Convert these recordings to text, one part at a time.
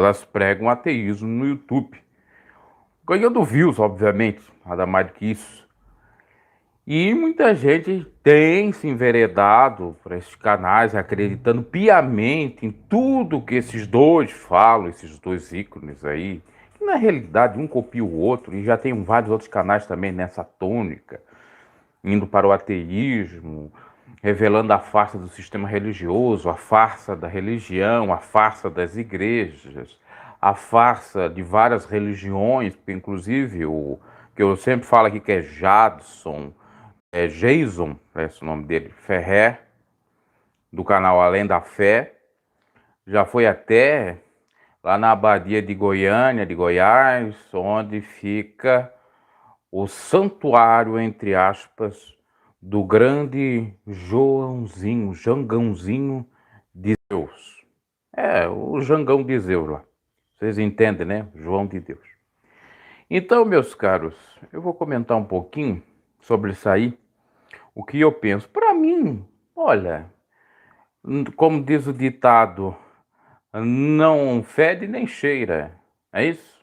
Elas pregam ateísmo no YouTube, ganhando views, obviamente, nada mais do que isso. E muita gente tem se enveredado por esses canais, acreditando piamente em tudo que esses dois falam, esses dois ícones aí, que na realidade um copia o outro, e já tem vários outros canais também nessa tônica, indo para o ateísmo, revelando a farsa do sistema religioso, a farsa da religião, a farsa das igrejas, a farsa de várias religiões, inclusive o que eu sempre falo aqui que é Jadson, é Jason, é esse o nome dele, Ferrer, do canal Além da Fé, já foi até lá na Abadia de Goiânia, de Goiás, onde fica o santuário, entre aspas, do grande Joãozinho, Jangãozinho de Deus. É, o Jangão de Zeus lá. Vocês entendem, né? João de Deus. Então, meus caros, eu vou comentar um pouquinho sobre isso aí, o que eu penso. Para mim, olha, como diz o ditado, não fede nem cheira. É isso?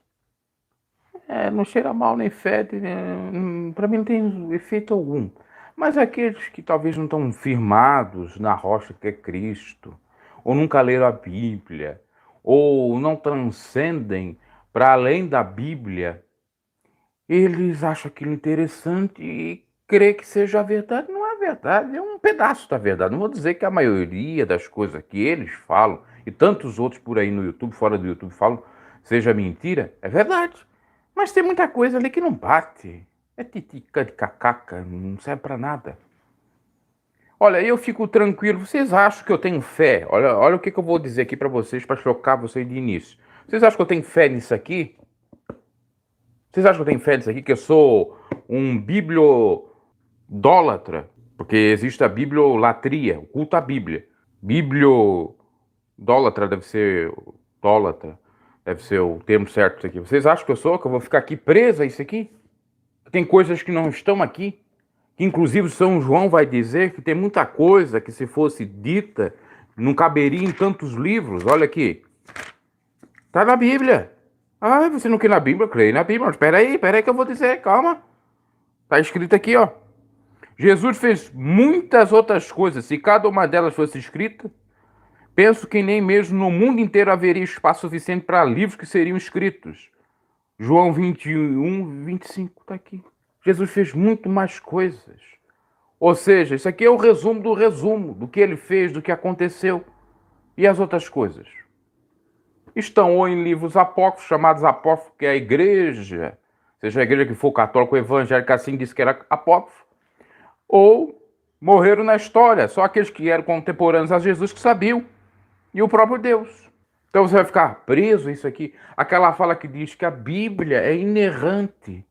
É, não cheira mal nem fede, para mim não tem efeito algum. Mas aqueles que talvez não estão firmados na rocha que é Cristo, ou nunca leram a Bíblia, ou não transcendem para além da Bíblia, eles acham aquilo interessante e crê que seja a verdade. Não é verdade, é um pedaço da verdade. Não vou dizer que a maioria das coisas que eles falam, e tantos outros por aí no YouTube, fora do YouTube, falam, seja mentira, é verdade. Mas tem muita coisa ali que não bate. É titica de cacaca, não serve para nada. Olha, eu fico tranquilo. Vocês acham que eu tenho fé? Olha o que eu vou dizer aqui para vocês, para chocar vocês de início. Vocês acham que eu tenho fé nisso aqui? Vocês acham que eu tenho fé nisso aqui? Que eu sou um bibliodólatra? Porque existe a bibliolatria, o culto à Bíblia. Bibliodólatra deve ser dólatra, deve ser o termo certo isso aqui. Vocês acham que eu sou? Que eu vou ficar aqui presa a isso aqui? Tem coisas que não estão aqui. Que inclusive São João vai dizer que tem muita coisa que se fosse dita não caberia em tantos livros. Olha aqui. Tá na Bíblia. Ah, você não quer na Bíblia? Eu creio na Bíblia. Mas espera aí que eu vou dizer. Calma. Tá escrito aqui, ó. Jesus fez muitas outras coisas. Se cada uma delas fosse escrita, penso que nem mesmo no mundo inteiro haveria espaço suficiente para livros que seriam escritos. João 21, 25 tá aqui. Jesus fez muito mais coisas. Ou seja, isso aqui é o resumo do que ele fez, do que aconteceu. E as outras coisas? Estão ou em livros apócrifos, chamados apócrifos, que é a igreja, seja a igreja que for católica ou evangélica, assim disse que era apócrifo, ou morreram na história, só aqueles que eram contemporâneos a Jesus que sabiam, e o próprio Deus. Então você vai ficar preso a isso aqui. Aquela fala que diz que a Bíblia é inerrante,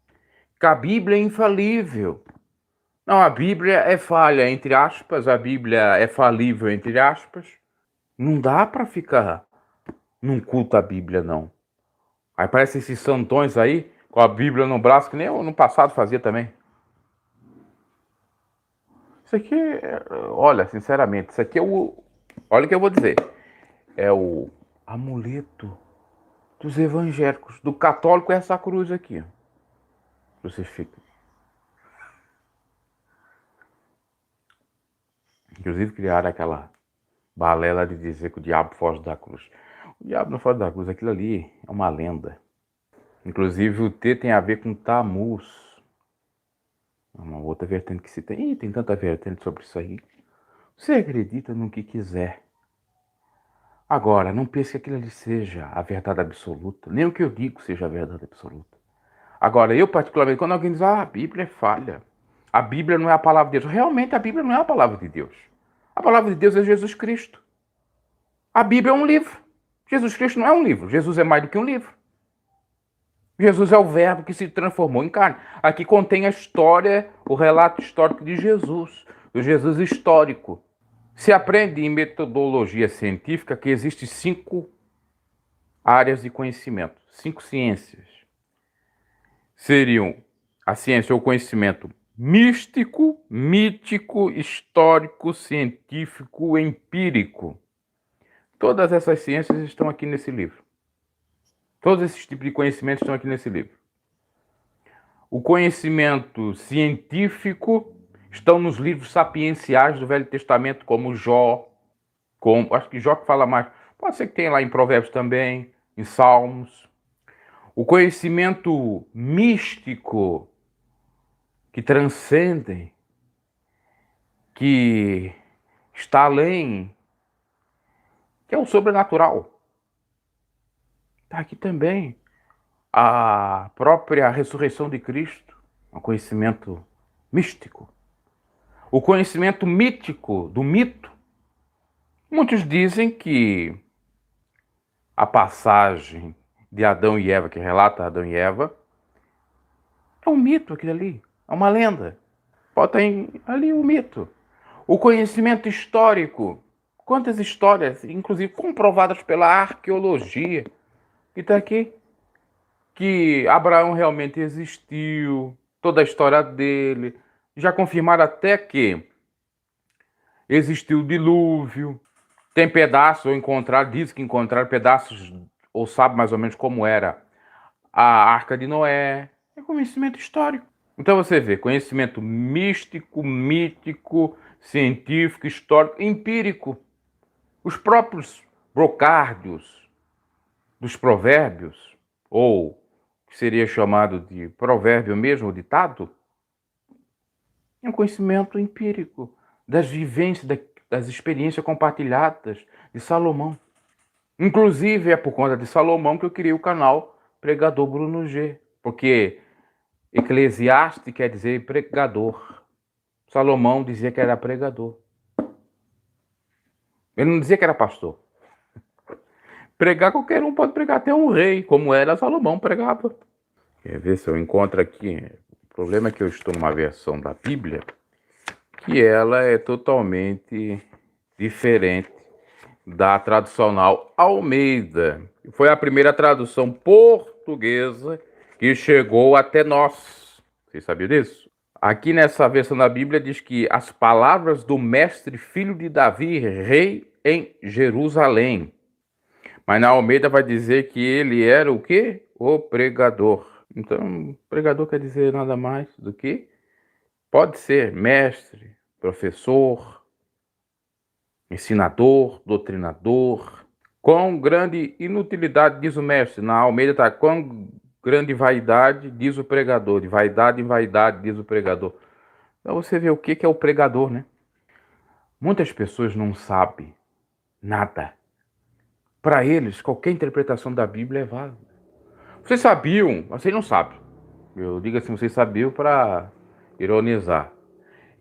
que a Bíblia é infalível. Não, a Bíblia é falha, entre aspas, a Bíblia é falível, entre aspas. Não dá para ficar num culto à Bíblia, não. Aí parece esses santões aí, com a Bíblia no braço, que nem eu no passado fazia também. Isso aqui, olha, sinceramente, isso aqui é o. Olha o que eu vou dizer. É o amuleto dos evangélicos. Do católico é essa cruz aqui. Crucifixo. Inclusive criaram aquela balela de dizer que o diabo foge da cruz. O diabo não foge da cruz, aquilo ali é uma lenda. Inclusive o T tem a ver com Tammuz. Uma outra vertente que se tem. Ih, tem tanta vertente sobre isso aí. Você acredita no que quiser. Agora, não pense que aquilo ali seja a verdade absoluta. Nem o que eu digo seja a verdade absoluta. Agora, eu particularmente, quando alguém diz, a Bíblia é falha. A Bíblia não é a palavra de Deus. Realmente, a Bíblia não é a palavra de Deus. A palavra de Deus é Jesus Cristo. A Bíblia é um livro. Jesus Cristo não é um livro. Jesus é mais do que um livro. Jesus é o verbo que se transformou em carne. Aqui contém a história, o relato histórico de Jesus, do Jesus histórico. Se aprende em metodologia científica que existem 5 áreas de conhecimento, 5 ciências. Seriam a ciência ou conhecimento místico, mítico, histórico, científico, empírico. Todas essas ciências estão aqui nesse livro. Todos esses tipos de conhecimentos estão aqui nesse livro. O conhecimento científico estão nos livros sapienciais do Velho Testamento, como Jó, acho que Jó que fala mais. Pode ser que tenha lá em Provérbios também, em Salmos. O conhecimento místico que transcende, que está além, que é o sobrenatural. Está aqui também. A própria ressurreição de Cristo, um conhecimento místico. O conhecimento mítico do mito. Muitos dizem que a passagem de Adão e Eva, que relata Adão e Eva, é um mito aquilo ali, é uma lenda. Bota ali o mito. O conhecimento histórico. Quantas histórias, inclusive comprovadas pela arqueologia, que está aqui, que Abraão realmente existiu, toda a história dele. Já confirmaram até que existiu o dilúvio. Tem pedaços, ou encontrar, diz que encontraram pedaços, ou sabe mais ou menos como era a Arca de Noé. É conhecimento histórico. Então você vê, conhecimento místico, mítico, científico, histórico, empírico. Os próprios brocárdios dos provérbios, ou que seria chamado de provérbio mesmo, ditado, é um conhecimento empírico das vivências, das experiências compartilhadas de Salomão. Inclusive é por conta de Salomão que eu criei o canal Pregador Bruno G, porque Eclesiastes quer dizer pregador. Salomão dizia que era pregador. Ele não dizia que era pastor. Pregar qualquer um pode pregar, até um rei, como era Salomão pregava. Quer ver se eu encontro aqui? O problema é que eu estou numa versão da Bíblia que ela é totalmente diferente da tradicional Almeida. Foi a primeira tradução portuguesa que chegou até nós. Vocês sabiam disso? Aqui nessa versão da Bíblia diz que as palavras do mestre filho de Davi, rei em Jerusalém. Mas na Almeida vai dizer que ele era o quê? O pregador. Então, pregador quer dizer nada mais do que pode ser mestre, professor, ensinador, doutrinador. Quão grande inutilidade, diz o mestre. Na Almeida está, quão grande vaidade, diz o pregador. De vaidade em vaidade, diz o pregador. Então você vê o que é o pregador, né? Muitas pessoas não sabem nada. Para eles, qualquer interpretação da Bíblia é válida. Vocês sabiam? Vocês não sabem. Eu digo assim, vocês sabiam para ironizar.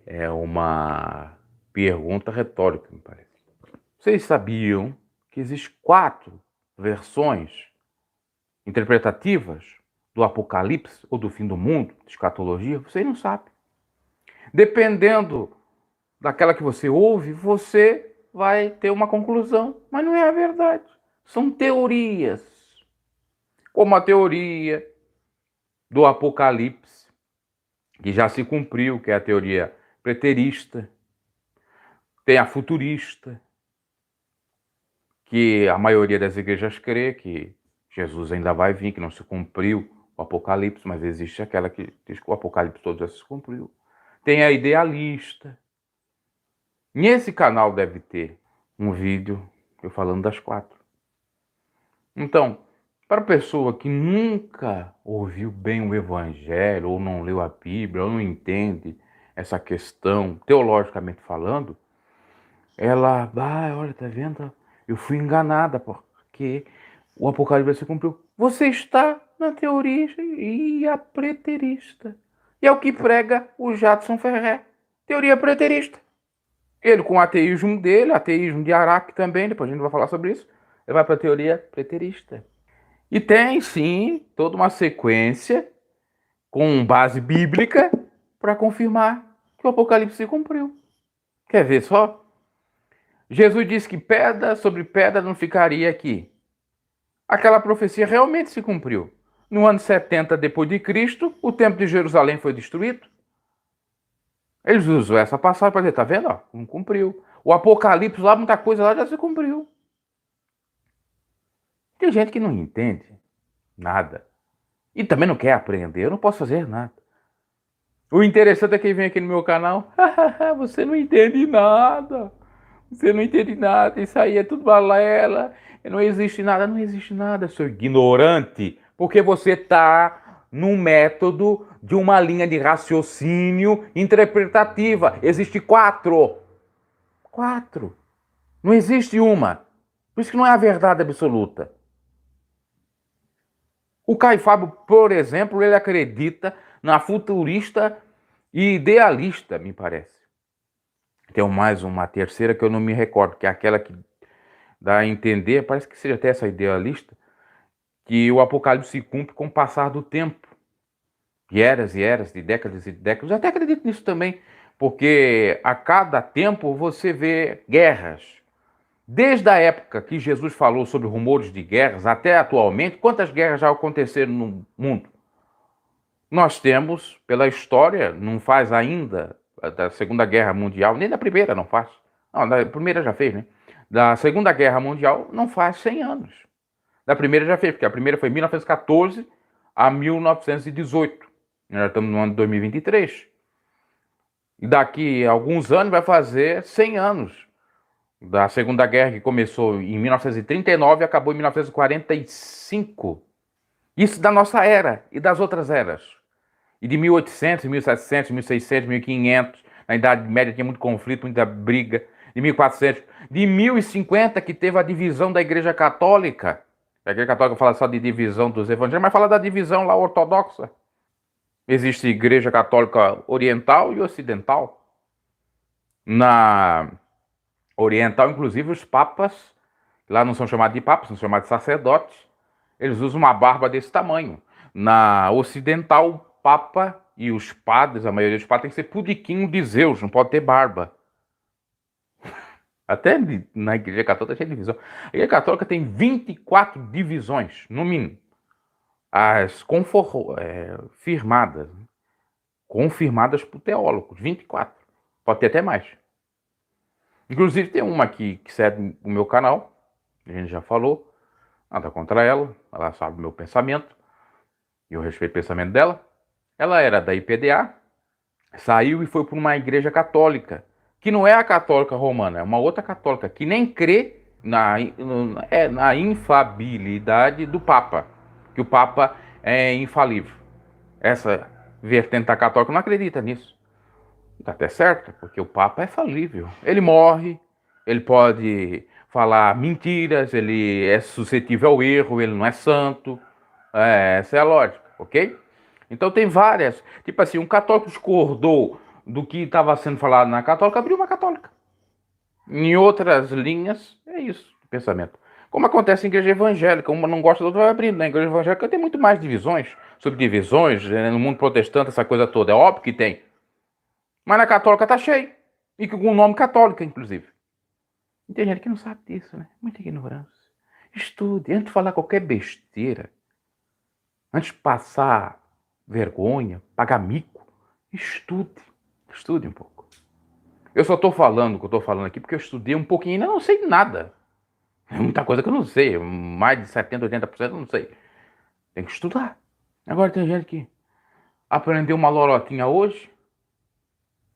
É uma pergunta retórica, me parece. Vocês sabiam que existem 4 versões interpretativas do Apocalipse ou do fim do mundo, de escatologia? Vocês não sabem. Dependendo daquela que você ouve, você vai ter uma conclusão, mas não é a verdade. São teorias, como a teoria do Apocalipse, que já se cumpriu, que é a teoria preterista. Tem a futurista, que a maioria das igrejas crê que Jesus ainda vai vir, que não se cumpriu o Apocalipse, mas existe aquela que diz que o Apocalipse todo já se cumpriu. Tem a idealista. Nesse canal deve ter um vídeo eu falando das 4. Então, para a pessoa que nunca ouviu bem o Evangelho, ou não leu a Bíblia, ou não entende essa questão, teologicamente falando, ela, olha, tá vendo? Eu fui enganada, porque o Apocalipse se cumpriu. Você está na teoria e a preterista. E é o que prega o Jadson Ferrer. Teoria preterista. Ele com o ateísmo dele, ateísmo de Araque também, depois a gente vai falar sobre isso, ele vai para a teoria preterista. E tem, sim, toda uma sequência com base bíblica para confirmar que o Apocalipse se cumpriu. Quer ver só? Jesus disse que pedra sobre pedra não ficaria aqui. Aquela profecia realmente se cumpriu. No ano 70 depois de Cristo, o templo de Jerusalém foi destruído. Eles usam essa passagem para dizer, tá vendo? Ó, não cumpriu. O Apocalipse lá, muita coisa lá já se cumpriu. Tem gente que não entende Nada. E também não quer aprender, eu não posso fazer nada. O interessante é quem vem aqui no meu canal, você não entende nada. Você não entende nada, isso aí é tudo balela, não existe nada, não existe nada, seu ignorante, porque você está num método de uma linha de raciocínio interpretativa. Existe quatro. Quatro. Não existe uma. Por isso que não é a verdade absoluta. O Caio Fábio, por exemplo, ele acredita na futurista e idealista, me parece. Tem mais uma terceira que eu não me recordo, que é aquela que dá a entender, parece que seja até essa idealista, que o Apocalipse se cumpre com o passar do tempo. De eras, de décadas e décadas. Eu até acredito nisso também, porque a cada tempo você vê guerras. Desde a época que Jesus falou sobre rumores de guerras até atualmente, quantas guerras já aconteceram no mundo? Nós temos, pela história, não faz ainda da Segunda Guerra Mundial, nem da Primeira não faz. Não, da Primeira já fez, né? Da Segunda Guerra Mundial não faz 100 anos. Da Primeira já fez, porque a Primeira foi 1914 a 1918. Nós estamos no ano de 2023. E daqui a alguns anos vai fazer 100 anos da Segunda Guerra, que começou em 1939 e acabou em 1945. Isso da nossa era e das outras eras. E de 1800, 1700, 1600, 1500, na Idade Média tinha muito conflito, muita briga. De 1400, de 1050 que teve a divisão da Igreja Católica. A Igreja Católica fala só de divisão dos evangélicos, mas fala da divisão lá ortodoxa. Existe Igreja Católica Oriental e Ocidental. Na Oriental, inclusive, os papas, lá não são chamados de papas, são chamados de sacerdotes, eles usam uma barba desse tamanho. Na Ocidental, o papa e os padres, a maioria dos padres, tem que ser pudiquinho de Zeus, não pode ter barba. Até na Igreja Católica tem divisão. A Igreja Católica tem 24 divisões, no mínimo. As confirmadas por teólogos, 24. Pode ter até mais. Inclusive tem uma aqui que segue o meu canal, a gente já falou, nada contra ela sabe o meu pensamento, e eu respeito o pensamento dela. Ela era da IPDA, saiu e foi para uma igreja católica, que não é a católica romana, é uma outra católica, que nem crê na infabilidade do Papa, que o Papa é infalível. Essa vertente da católica não acredita nisso. Tá até certo, porque o Papa é falível. Ele morre, ele pode falar mentiras, ele é suscetível ao erro, ele não é santo. Essa é a lógica, ok? Então tem várias. Tipo assim, um católico discordou do que estava sendo falado na católica, abriu uma católica. Em outras linhas, é isso o pensamento. Como acontece em igreja evangélica, uma não gosta da outra, vai abrindo. Na igreja evangélica tem muito mais divisões, subdivisões, no mundo protestante, essa coisa toda. É óbvio que tem. Mas na católica tá cheio. E com o nome católica, inclusive. E tem gente que não sabe disso, né? Muita ignorância. Estude. Antes de falar qualquer besteira, antes de passar vergonha, pagar mico, estude. Estude um pouco. Eu só tô falando o que eu tô falando aqui porque eu estudei um pouquinho e ainda não sei nada. É muita coisa que eu não sei. Mais de 70%, 80% eu não sei. Tem que estudar. Agora tem gente que aprendeu uma lorotinha hoje,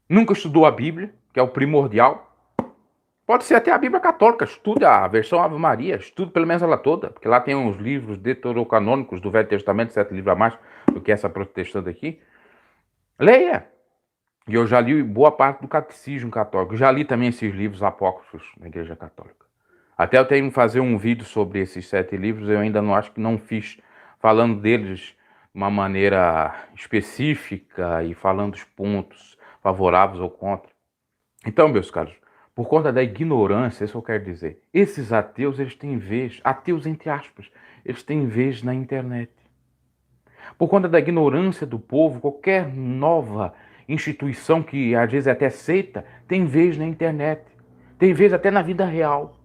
nunca estudou a Bíblia, que é o primordial. Pode ser até a Bíblia católica, estude a versão Ave Maria, estude pelo menos ela toda, porque lá tem uns livros deuterocanônicos do Velho Testamento, 7 livros a mais do que essa protestante aqui. Leia! E eu já li boa parte do catecismo católico, já li também esses livros apócrifos da Igreja Católica. Até eu tenho que fazer um vídeo sobre esses 7 livros, eu ainda não acho que não fiz, falando deles de uma maneira específica e falando os pontos favoráveis ou contra. Então, meus caros, por conta da ignorância, isso eu quero dizer, esses ateus, eles têm vez, ateus entre aspas, eles têm vez na internet. Por conta da ignorância do povo, qualquer nova instituição que às vezes é até seita, tem vez na internet, tem vez até na vida real.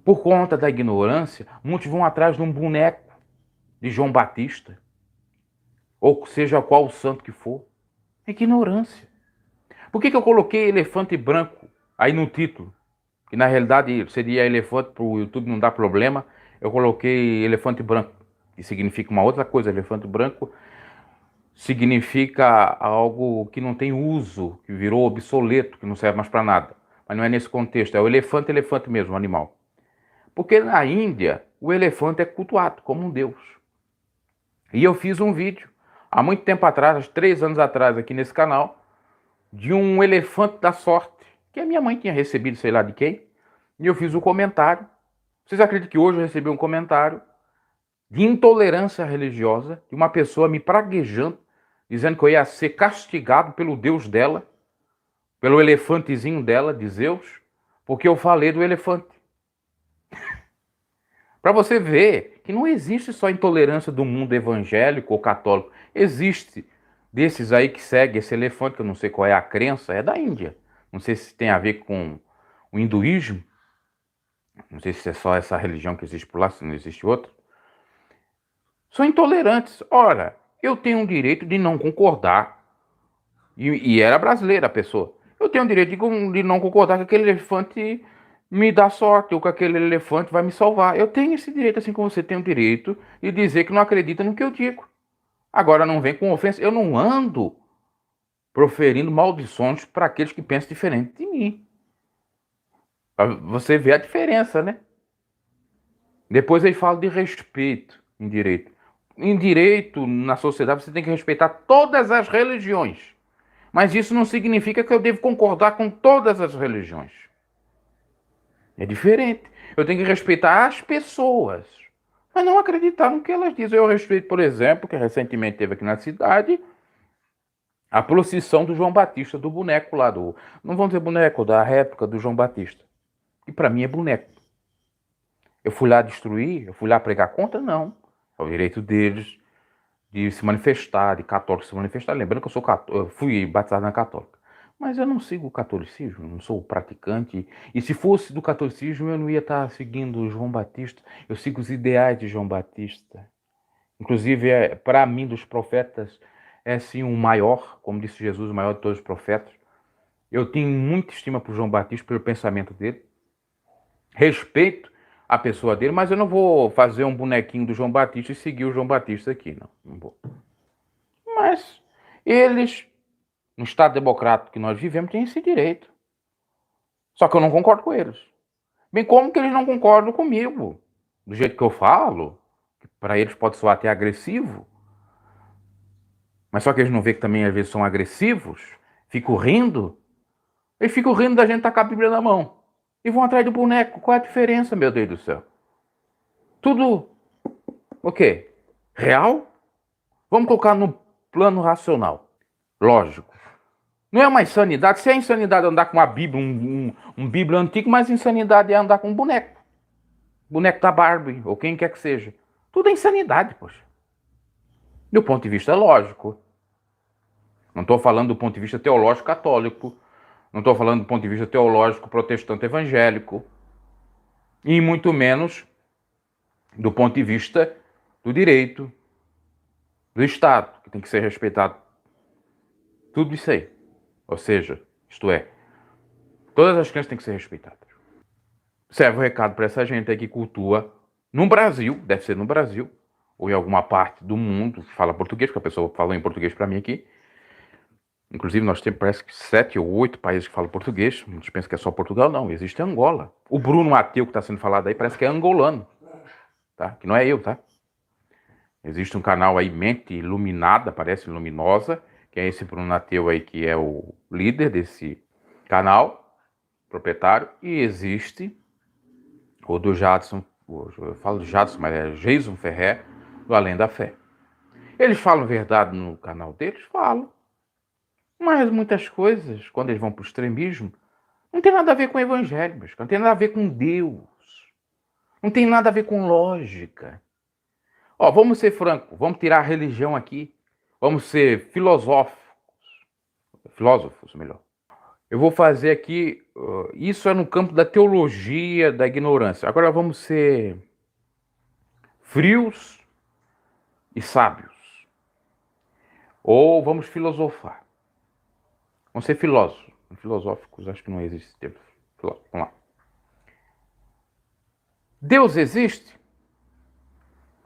Por conta da ignorância, muitos vão atrás de um boneco de João Batista, ou seja qual o santo que for. É ignorância. Por que eu coloquei elefante branco aí no título? Que na realidade seria elefante para o YouTube não dar problema. Eu coloquei elefante branco. que significa uma outra coisa. Elefante branco significa algo que não tem uso, que virou obsoleto, que não serve mais para nada. Mas não é nesse contexto, é o elefante, elefante mesmo, o animal. Porque na Índia, o elefante é cultuado como um deus. E eu fiz um vídeo, há muito tempo atrás, 3 anos atrás, aqui nesse canal, de um elefante da sorte, que a minha mãe tinha recebido, sei lá de quem, e eu fiz um comentário. Vocês acreditam que hoje eu recebi um comentário de intolerância religiosa, de uma pessoa me praguejando, dizendo que eu ia ser castigado pelo Deus dela, pelo elefantezinho dela, de Zeus, porque eu falei do elefante. Para você ver que não existe só intolerância do mundo evangélico ou católico. Existe desses aí que segue esse elefante, que eu não sei qual é a crença, é da Índia. Não sei se tem a ver com o hinduísmo. Não sei se é só essa religião que existe por lá, se não existe outra. São intolerantes. Ora, eu tenho o direito de não concordar. E era brasileira a pessoa. Eu tenho o direito de não concordar que aquele elefante me dá sorte, ou que aquele elefante vai me salvar. Eu tenho esse direito, assim como você tem o direito de dizer que não acredita no que eu digo. Agora não vem com ofensa. Eu não ando proferindo maldições para aqueles que pensam diferente de mim. Pra você ver a diferença, né? Depois eles falam de respeito em direito. Em direito, na sociedade, você tem que respeitar todas as religiões. Mas isso não significa que eu devo concordar com todas as religiões. É diferente. Eu tenho que respeitar as pessoas, mas não acreditar no que elas dizem. Eu respeito, por exemplo, que recentemente teve aqui na cidade, a procissão do João Batista, do boneco lá, não vamos dizer boneco, da réplica do João Batista. E para mim é boneco. Eu fui lá destruir? Eu fui lá pregar contra? Não. É o direito deles de se manifestar, de católico se manifestar. Lembrando que eu sou católico, eu fui batizado na católica. Mas eu não sigo o catolicismo, não sou praticante. E se fosse do catolicismo, eu não ia estar seguindo o João Batista. Eu sigo os ideais de João Batista. Inclusive, para mim, dos profetas, é sim o maior, como disse Jesus, o maior de todos os profetas. Eu tenho muita estima por João Batista, pelo pensamento dele. Respeito a pessoa dele, mas eu não vou fazer um bonequinho do João Batista e seguir o João Batista aqui, não vou. Mas eles, no Estado democrático que nós vivemos, têm esse direito. Só que eu não concordo com eles. Bem como que eles não concordam comigo. Do jeito que eu falo, que para eles pode soar até agressivo, mas só que eles não veem que também às vezes são agressivos, ficam rindo. Eles ficam rindo da gente estar com a Bíblia na mão. E vão atrás do boneco. Qual é a diferença, meu Deus do céu? Tudo o quê? Real? Vamos colocar no plano racional. Lógico. Não é uma insanidade. Se é insanidade andar com uma Bíblia, um Bíblia antigo, mas insanidade é andar com um boneco. Boneco da Barbie, ou quem quer que seja. Tudo é insanidade, poxa. Do ponto de vista lógico. Não estou falando do ponto de vista teológico católico. Não estou falando do ponto de vista teológico protestante evangélico. E muito menos do ponto de vista do direito, do Estado, que tem que ser respeitado. Tudo isso aí. Ou seja, isto é, todas as crenças têm que ser respeitadas. Serve o recado para essa gente aí que cultua no Brasil, deve ser no Brasil, ou em alguma parte do mundo que fala português, porque a pessoa falou em português para mim aqui. Inclusive, nós temos, parece que 7 ou 8 países que falam português. Muitos pensam que é só Portugal. Não, existe Angola. O Bruno Ateu, que está sendo falado aí, parece que é angolano. Tá? Que não é eu, tá? Existe um canal aí, Mente Iluminada, parece luminosa, que é esse Bruno Ateu aí, que é o líder desse canal, proprietário. E existe o do Jadson, eu falo do Jadson, mas é Jason Ferrer, do Além da Fé. Eles falam verdade no canal deles? Falam. Mas muitas coisas, quando eles vão para o extremismo, não tem nada a ver com o evangelho, não tem nada a ver com Deus. Não tem nada a ver com lógica. Ó, vamos ser francos, vamos tirar a religião aqui. Vamos ser filósofos, melhor. Eu vou fazer aqui, isso é no campo da teologia, da ignorância. Agora vamos ser frios e sábios. Ou vamos filosofar. Vamos ser filosóficos, acho que não existe esse termo. Vamos lá. Deus existe?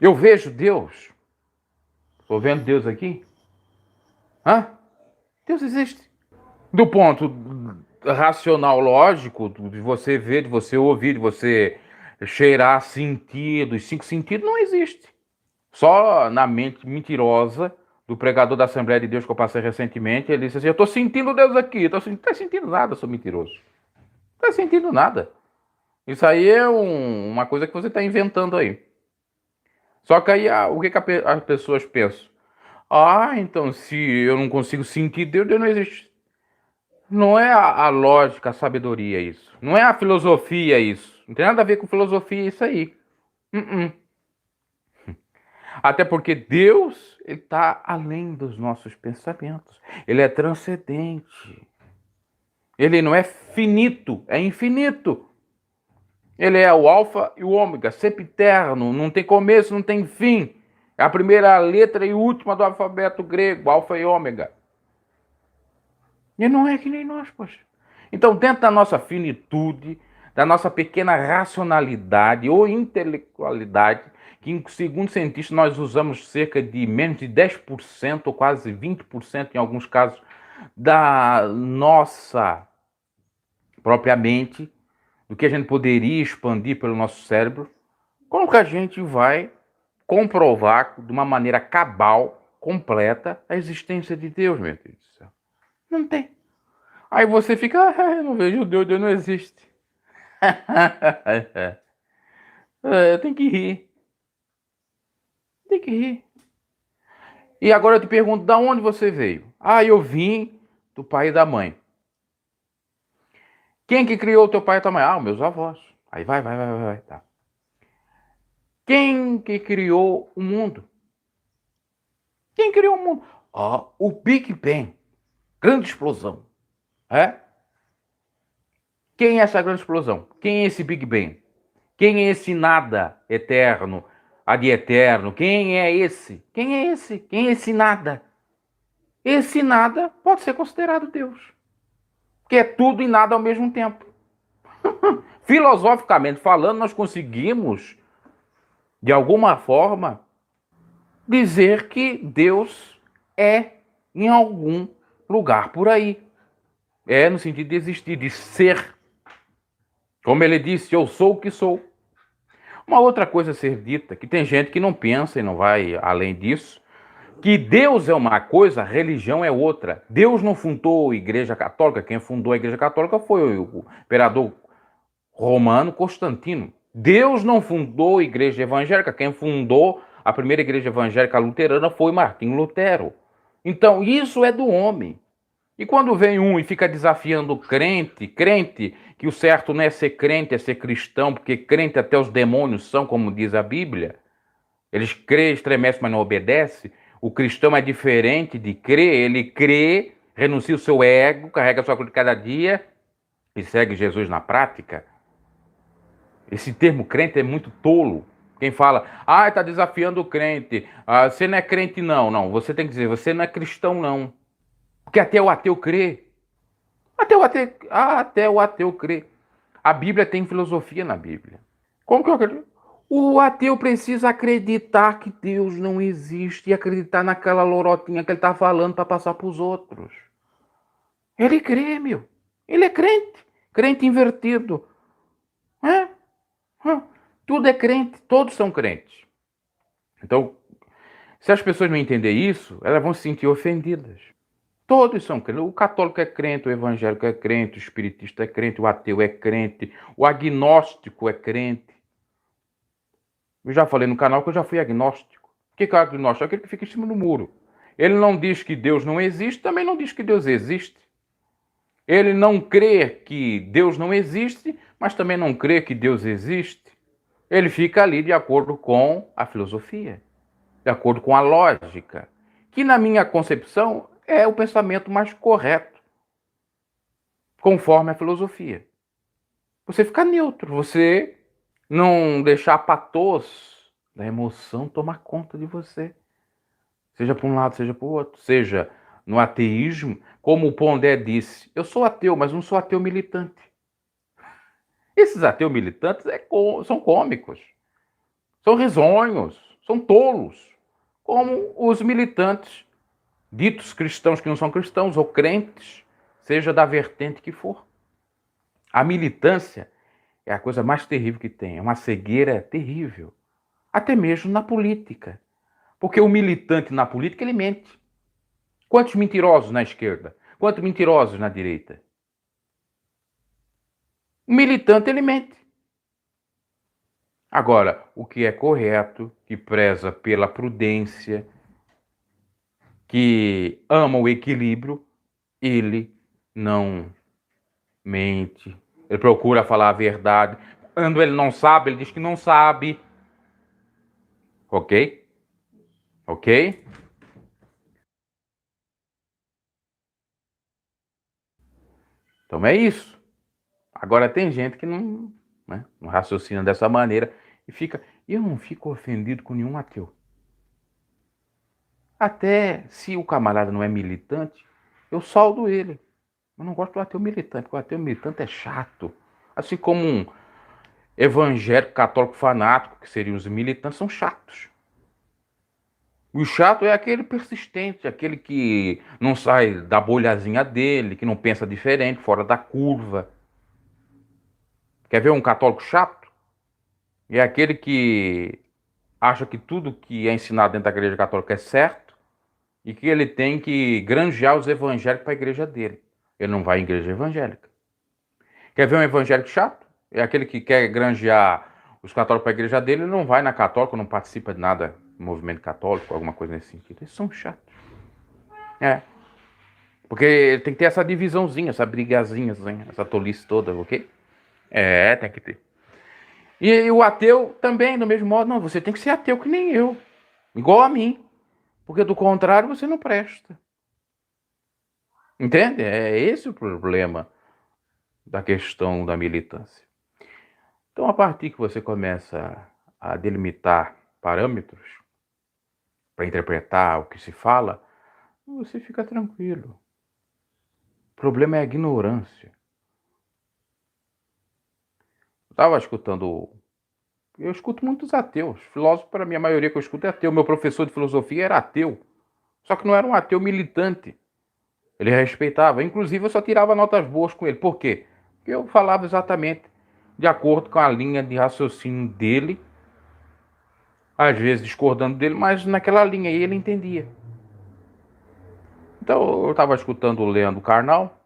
Eu vejo Deus. Estou vendo Deus aqui? Hã? Deus existe. Do ponto racional, lógico, de você ver, de você ouvir, de você cheirar, sentir, dos 5 sentidos, não existe. Só na mente mentirosa do pregador da Assembleia de Deus que eu passei recentemente, ele disse assim, eu estou sentindo Deus aqui. Não está sentindo nada, sou mentiroso. Não está sentindo nada. Isso aí é uma coisa que você está inventando aí. Só que aí o que as pessoas pensam? Ah, então se eu não consigo sentir Deus, Deus não existe. Não é a lógica, a sabedoria isso. Não é a filosofia isso. Não tem nada a ver com filosofia isso aí. Até porque Deus está além dos nossos pensamentos. Ele é transcendente. Ele não é finito, é infinito. Ele é o alfa e o ômega, sempre eterno, não tem começo, não tem fim. É a primeira letra e última do alfabeto grego, alfa e ômega. E não é que nem nós, poxa. Então, dentro da nossa finitude, da nossa pequena racionalidade ou intelectualidade, que, segundo cientistas, nós usamos cerca de menos de 10% ou quase 20% em alguns casos da nossa própria mente, do que a gente poderia expandir pelo nosso cérebro, como que a gente vai comprovar de uma maneira cabal, completa, a existência de Deus, meu Deus do céu? Não tem. Aí você fica, eu não vejo Deus, Deus não existe. Tem que rir. Tem que rir. E agora eu te pergunto, da onde você veio? Ah, eu vim do pai e da mãe. Quem que criou teu pai e tua mãe? Ah, meus avós. Aí vai. Tá. Quem que criou o mundo? Quem criou o mundo? Ah, o Big Bang. Grande explosão. É? Quem é essa grande explosão? Quem é esse Big Bang? Quem é esse nada eterno, ad eterno? Quem é esse? Quem é esse? Quem é esse nada? Esse nada pode ser considerado Deus. Que é tudo e nada ao mesmo tempo. Filosoficamente falando, nós conseguimos, de alguma forma, dizer que Deus é em algum lugar por aí. É no sentido de existir, de ser. Como ele disse, eu sou o que sou. Uma outra coisa a ser dita, que tem gente que não pensa e não vai além disso, que Deus é uma coisa, religião é outra. Deus não fundou a Igreja Católica, quem fundou a Igreja Católica foi o imperador romano Constantino. Deus não fundou a Igreja Evangélica, quem fundou a primeira Igreja Evangélica Luterana foi Martim Lutero. Então, isso é do homem. E quando vem um e fica desafiando o crente, que o certo não é ser crente, é ser cristão, porque crente até os demônios são, como diz a Bíblia. Eles creem, estremecem, mas não obedecem. O cristão é diferente de crer, ele crê, renuncia o seu ego, carrega a sua cruz de cada dia e segue Jesus na prática. Esse termo crente é muito tolo. Quem fala, está desafiando o crente, você não é crente não. Não, você tem que dizer, você não é cristão não. Porque até o ateu crê. Até o ateu crê. A Bíblia tem filosofia na Bíblia. Como que eu acredito? O ateu precisa acreditar que Deus não existe e acreditar naquela lorotinha que ele está falando para passar para os outros. Ele crê, meu. Ele é crente. Crente invertido. Tudo é crente. Todos são crentes. Então, se as pessoas não entenderem isso, elas vão se sentir ofendidas. Todos são crentes. O católico é crente, o evangélico é crente, o espiritista é crente, o ateu é crente, o agnóstico é crente. Eu já falei no canal que eu já fui agnóstico. O que é agnóstico? É aquele que fica em cima do muro. Ele não diz que Deus não existe, também não diz que Deus existe. Ele não crê que Deus não existe, mas também não crê que Deus existe. Ele fica ali de acordo com a filosofia, de acordo com a lógica, que na minha concepção é o pensamento mais correto, conforme a filosofia. Você fica neutro, você não deixar a patos da emoção tomar conta de você. Seja para um lado, seja para o outro. Seja no ateísmo, como o Pondé disse, eu sou ateu, mas não sou ateu militante. Esses ateus militantes são cômicos, são risonhos. são tolos, como os militantes ditos cristãos que não são cristãos ou crentes, seja da vertente que for. A militância é a coisa mais terrível que tem, é uma cegueira terrível, até mesmo na política. Porque o militante na política, ele mente. Quantos mentirosos na esquerda? Quantos mentirosos na direita? O militante, ele mente. Agora, o que é correto, que preza pela prudência, que ama o equilíbrio, ele não mente. Ele procura falar a verdade. Quando ele não sabe, ele diz que não sabe. Ok? Ok? Então é isso. Agora tem gente que não, né, não raciocina dessa maneira e fica. Eu não fico ofendido com nenhum ateu. Até se o camarada não é militante, eu saldo ele. Eu não gosto do ateu militante, porque o ateu militante é chato. Assim como um evangélico católico fanático, que seriam os militantes, são chatos. O chato é aquele persistente, aquele que não sai da bolhazinha dele, que não pensa diferente, fora da curva. Quer ver um católico chato? É aquele que acha que tudo que é ensinado dentro da igreja católica é certo e que ele tem que granjear os evangélicos para a igreja dele. Ele não vai em igreja evangélica. Quer ver um evangélico chato? É aquele que quer granjear os católicos para a igreja dele, ele não vai na católica, não participa de nada do movimento católico, alguma coisa nesse sentido. Eles são chatos. É. Porque tem que ter essa divisãozinha, essa brigazinha, essa tolice toda, ok? É, tem que ter. E o ateu também, do mesmo modo, não, você tem que ser ateu que nem eu. Igual a mim. Porque do contrário você não presta. Entende? É esse o problema da questão da militância. Então, a partir que você começa a delimitar parâmetros para interpretar o que se fala, você fica tranquilo. O problema é a ignorância. Eu estava escutando. Eu escuto muitos ateus. Filósofo, para mim, a maioria que eu escuto é ateu. Meu professor de filosofia era ateu. Só que não era um ateu militante. Ele respeitava. Inclusive, eu só tirava notas boas com ele. Por quê? Porque eu falava exatamente de acordo com a linha de raciocínio dele, às vezes discordando dele, mas naquela linha aí ele entendia. Então, eu estava escutando o Leandro Carnal,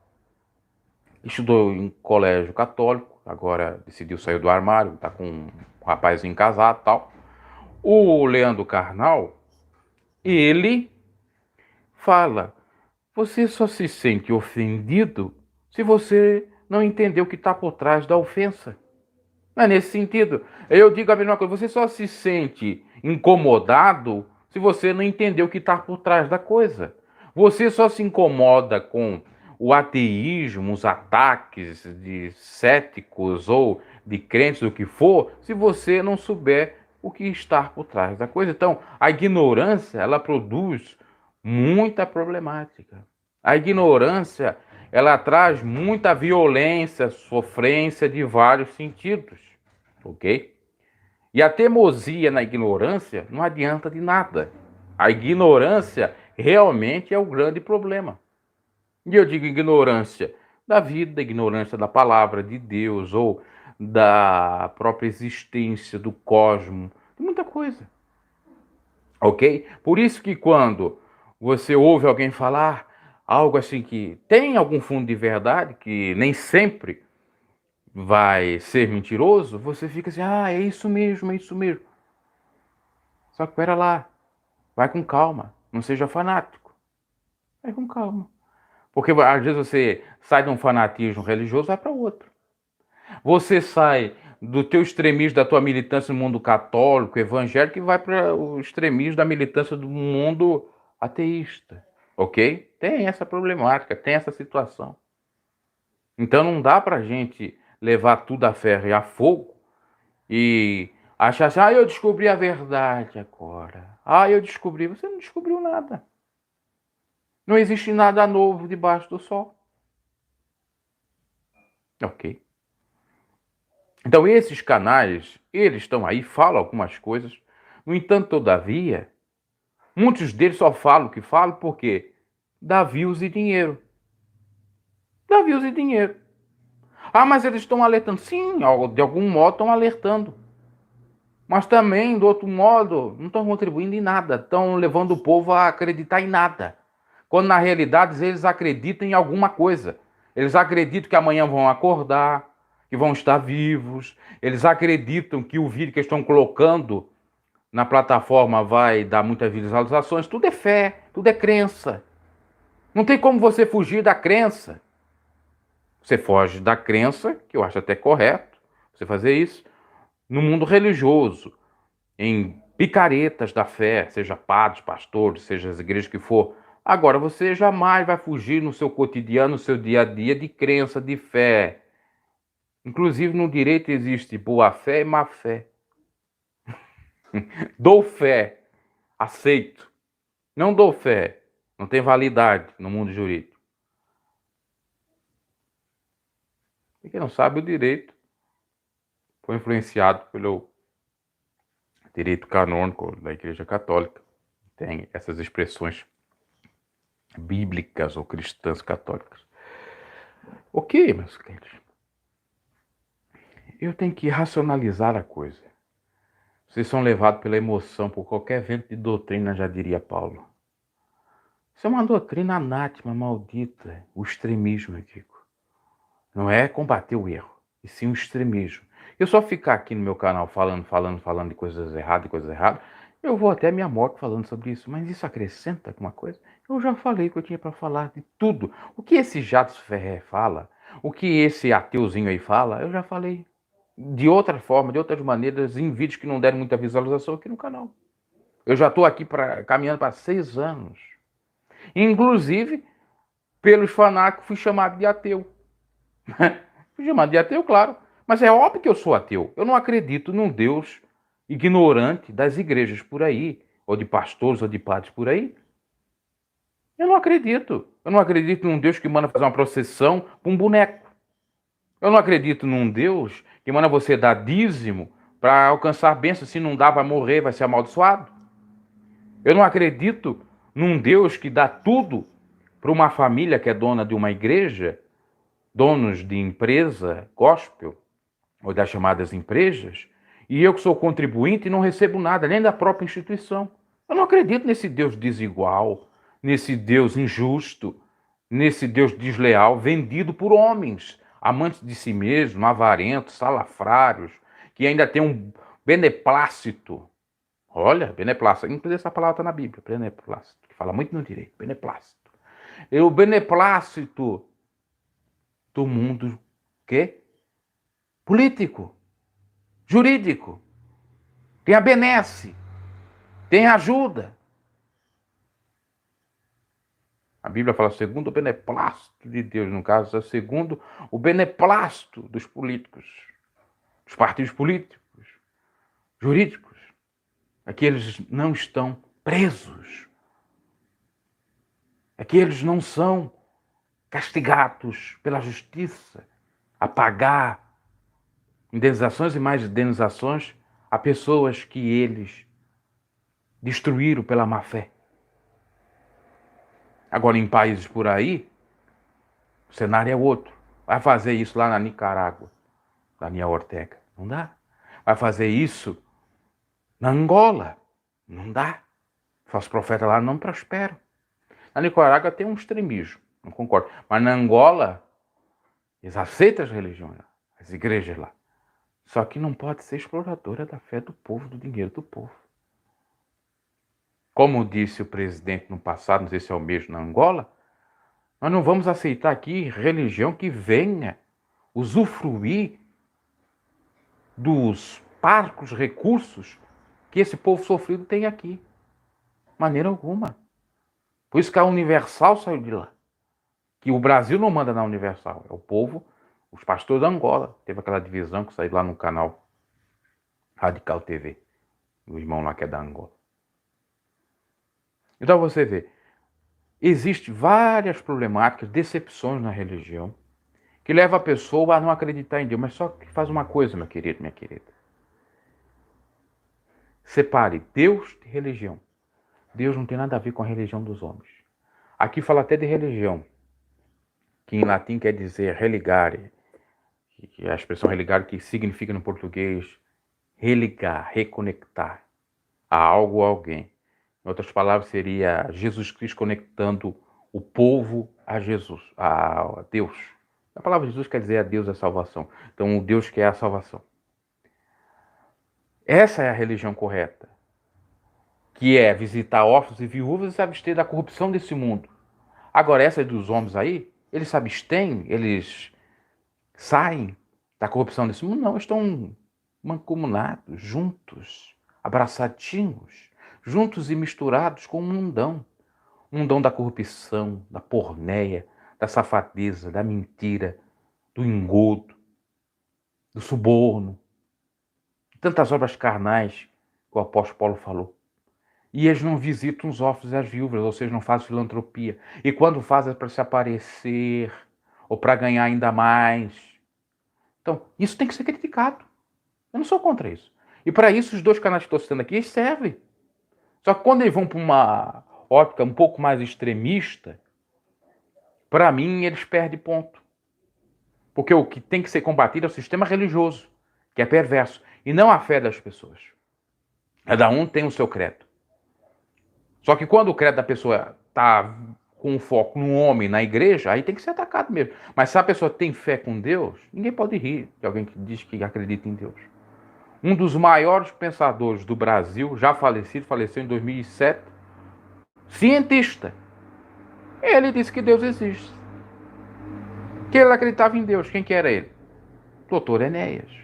estudou em colégio católico, agora decidiu sair do armário, está com um rapazinho casado e tal. O Leandro Carnal, ele fala: você só se sente ofendido se você não entender o que está por trás da ofensa. Não é nesse sentido. Eu digo a mesma coisa, você só se sente incomodado se você não entender o que está por trás da coisa. Você só se incomoda com o ateísmo, os ataques de céticos ou de crentes, o que for, se você não souber o que está por trás da coisa. Então, a ignorância, ela produz muita problemática. A ignorância, ela traz muita violência, sofrência de vários sentidos, ok? E a teimosia na ignorância não adianta de nada. A ignorância realmente é o grande problema. E eu digo ignorância da vida, ignorância da palavra de Deus ou da própria existência do cosmos, de muita coisa, ok? Por isso que quando você ouve alguém falar algo assim que tem algum fundo de verdade, que nem sempre vai ser mentiroso, você fica assim, ah, é isso mesmo, é isso mesmo. Só que pera lá, vai com calma, não seja fanático. Vai com calma. Porque às vezes você sai de um fanatismo religioso e vai para outro. Você sai do teu extremismo, da tua militância no mundo católico, evangélico, e vai para o extremismo da militância do mundo ateísta. Ok? Tem essa problemática, tem essa situação. Então não dá para a gente levar tudo a ferro e a fogo e achar assim, ah, eu descobri a verdade agora. Ah, eu descobri. Você não descobriu nada. Não existe nada novo debaixo do sol. Ok. Então esses canais, eles estão aí, falam algumas coisas, No entanto, todavia, muitos deles só falam o que falam porque dá views e dinheiro. Dá views e dinheiro. Ah, mas eles estão alertando. Sim, de algum modo estão alertando. Mas também, do outro modo, não estão contribuindo em nada. Estão levando o povo a acreditar em nada. Quando na realidade eles acreditam em alguma coisa. Eles acreditam que amanhã vão acordar, que vão estar vivos. Eles acreditam que o vídeo que estão colocando na plataforma vai dar muitas visualizações. Tudo é fé, tudo é crença. Não tem como você fugir da crença. Você foge da crença, que eu acho até correto você fazer isso, no mundo religioso, em picaretas da fé, seja padres, pastores, seja as igrejas que for. Agora, você jamais vai fugir no seu cotidiano, no seu dia a dia, de crença, de fé. Inclusive, no direito existe boa fé e má fé. Dou fé, aceito. Não dou fé, não tem validade no mundo jurídico. E quem não sabe, o direito foi influenciado pelo direito canônico da Igreja Católica. Tem essas expressões bíblicas ou cristãs católicas. Ok, meus queridos. Eu tenho que racionalizar a coisa. Vocês são levados pela emoção, por qualquer vento de doutrina, já diria Paulo. Isso é uma doutrina anátema, maldita. O extremismo, eu digo. Não é combater o erro, e sim o extremismo. Eu só ficar aqui no meu canal falando de coisas erradas, eu vou até minha morte falando sobre isso. Mas isso acrescenta alguma coisa? Eu já falei que eu tinha para falar de tudo. O que esse Jatos Ferrer fala, o que esse ateuzinho aí fala, eu já falei de outra forma, de outras maneiras, em vídeos que não deram muita visualização aqui no canal. Eu já estou aqui caminhando para 6 anos. Inclusive, pelos fanáticos, fui chamado de ateu. Fui chamado de ateu, claro. Mas é óbvio que eu sou ateu. Eu não acredito num Deus ignorante das igrejas por aí, ou de pastores ou de padres por aí. Eu não acredito. Eu não acredito num Deus que manda fazer uma procissão para um boneco. Eu não acredito num Deus que manda você dar dízimo para alcançar bênção. Se não dá, vai morrer, vai ser amaldiçoado. Eu não acredito num Deus que dá tudo para uma família que é dona de uma igreja, donos de empresa gospel, ou das chamadas empresas, e eu que sou contribuinte não recebo nada, nem da própria instituição. Eu não acredito nesse Deus desigual, nesse Deus injusto, nesse Deus desleal, vendido por homens, amantes de si mesmos, avarentos, salafrários, que ainda tem um beneplácito. Olha, beneplácito, inclusive essa palavra está na Bíblia, beneplácito, que fala muito no direito, beneplácito. É o beneplácito do mundo que político, jurídico, tem a benesse, tem a ajuda. A Bíblia fala segundo o beneplácito de Deus, no caso, é segundo o beneplácito dos políticos, dos partidos políticos, jurídicos. É que eles não estão presos. É que eles não são castigados pela justiça a pagar indenizações e mais indenizações a pessoas que eles destruíram pela má fé. Agora, em países por aí, o cenário é outro. Vai fazer isso lá na Nicarágua, Daniel Ortega. Não dá. Vai fazer isso na Angola. Não dá. Os profetas lá não prosperam. Na Nicarágua tem um extremismo, não concordo. Mas na Angola, eles aceitam as religiões, as igrejas lá. Só que não pode ser exploradora da fé do povo, do dinheiro do povo. Como disse o presidente no passado, não sei se é o mesmo na Angola, nós não vamos aceitar aqui religião que venha usufruir dos parcos recursos que esse povo sofrido tem aqui. De maneira alguma. Por isso que a Universal saiu de lá. Que o Brasil não manda na Universal, é o povo, os pastores da Angola. Teve aquela divisão que saiu lá no canal Radical TV, do irmão lá que é da Angola. Então você vê, existem várias problemáticas, decepções na religião, que leva a pessoa a não acreditar em Deus. Mas só que faz uma coisa, meu querido, minha querida. Separe Deus de religião. Deus não tem nada a ver com a religião dos homens. Aqui fala até de religião, que em latim quer dizer religare, que é a expressão religare que significa no português religar, reconectar a algo ou a alguém. Em outras palavras, seria Jesus Cristo conectando o povo a Jesus, a Deus. A palavra Jesus quer dizer a Deus é a salvação. Então, o Deus que é a salvação. Essa é a religião correta, que é visitar órfãos e viúvas e se abster da corrupção desse mundo. Agora, essa dos homens aí, eles se abstêm, eles saem da corrupção desse mundo? Não, estão mancomunados, juntos, abraçadinhos, juntos e misturados com o mundão. Um mundão da corrupção, da porneia, da safadeza, da mentira, do engodo, do suborno, tantas obras carnais que o apóstolo Paulo falou. E eles não visitam os órfãos e as viúvas, ou seja, não fazem filantropia. E quando fazem é para se aparecer, ou para ganhar ainda mais. Então, isso tem que ser criticado. Eu não sou contra isso. E para isso, os dois canais que estou citando aqui, eles servem. Só que quando eles vão para uma ótica um pouco mais extremista, para mim, eles perdem ponto. Porque o que tem que ser combatido é o sistema religioso, que é perverso, e não a fé das pessoas. Cada um tem o seu credo. Só que quando o credo da pessoa está com o foco no homem, na igreja, aí tem que ser atacado mesmo. Mas se a pessoa tem fé com Deus, ninguém pode rir de alguém que diz que acredita em Deus. Um dos maiores pensadores do Brasil, já falecido, faleceu em 2007, cientista. Ele disse que Deus existe. Que ele acreditava em Deus. Quem que era ele? Doutor Enéas.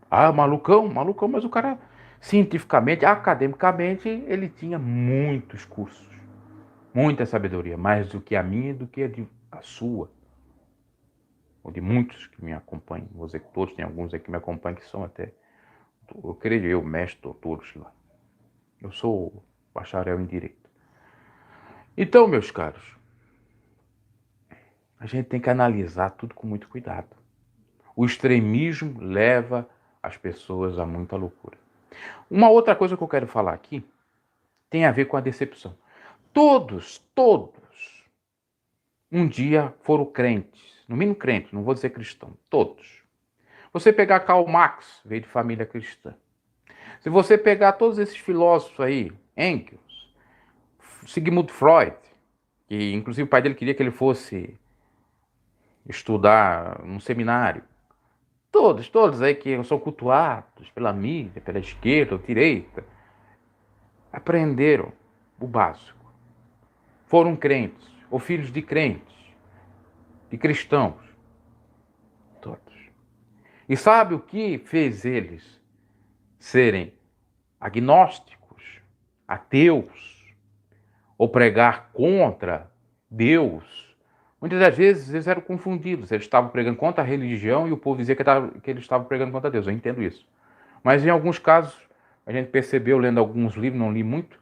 Ah, malucão, malucão, mas o cara, cientificamente, academicamente, ele tinha muitos cursos. Muita sabedoria, mais do que a minha e do que a sua. Ou de muitos que me acompanham. Vou dizer que todos, tem alguns aqui que me acompanham que são até, eu creio mestre, doutores lá. Eu sou bacharel em Direito. Então, meus caros, a gente tem que analisar tudo com muito cuidado. O extremismo leva as pessoas a muita loucura. Uma outra coisa que eu quero falar aqui tem a ver com a decepção. Todos, um dia foram crentes. No mínimo crentes, não vou dizer cristão. Todos. Você pegar Karl Marx, veio de família cristã. Se você pegar todos esses filósofos aí, Engels, Sigmund Freud, que inclusive o pai dele queria que ele fosse estudar num seminário. Todos aí que são cultuados pela mídia, pela esquerda ou direita, aprenderam o básico. Foram crentes, ou filhos de crentes, de cristãos. Todos. E sabe o que fez eles serem agnósticos, ateus, ou pregar contra Deus? Muitas das vezes eles eram confundidos. Eles estavam pregando contra a religião e o povo dizia que eles estavam pregando contra Deus. Eu entendo isso. Mas em alguns casos, a gente percebeu, lendo alguns livros, não li muito,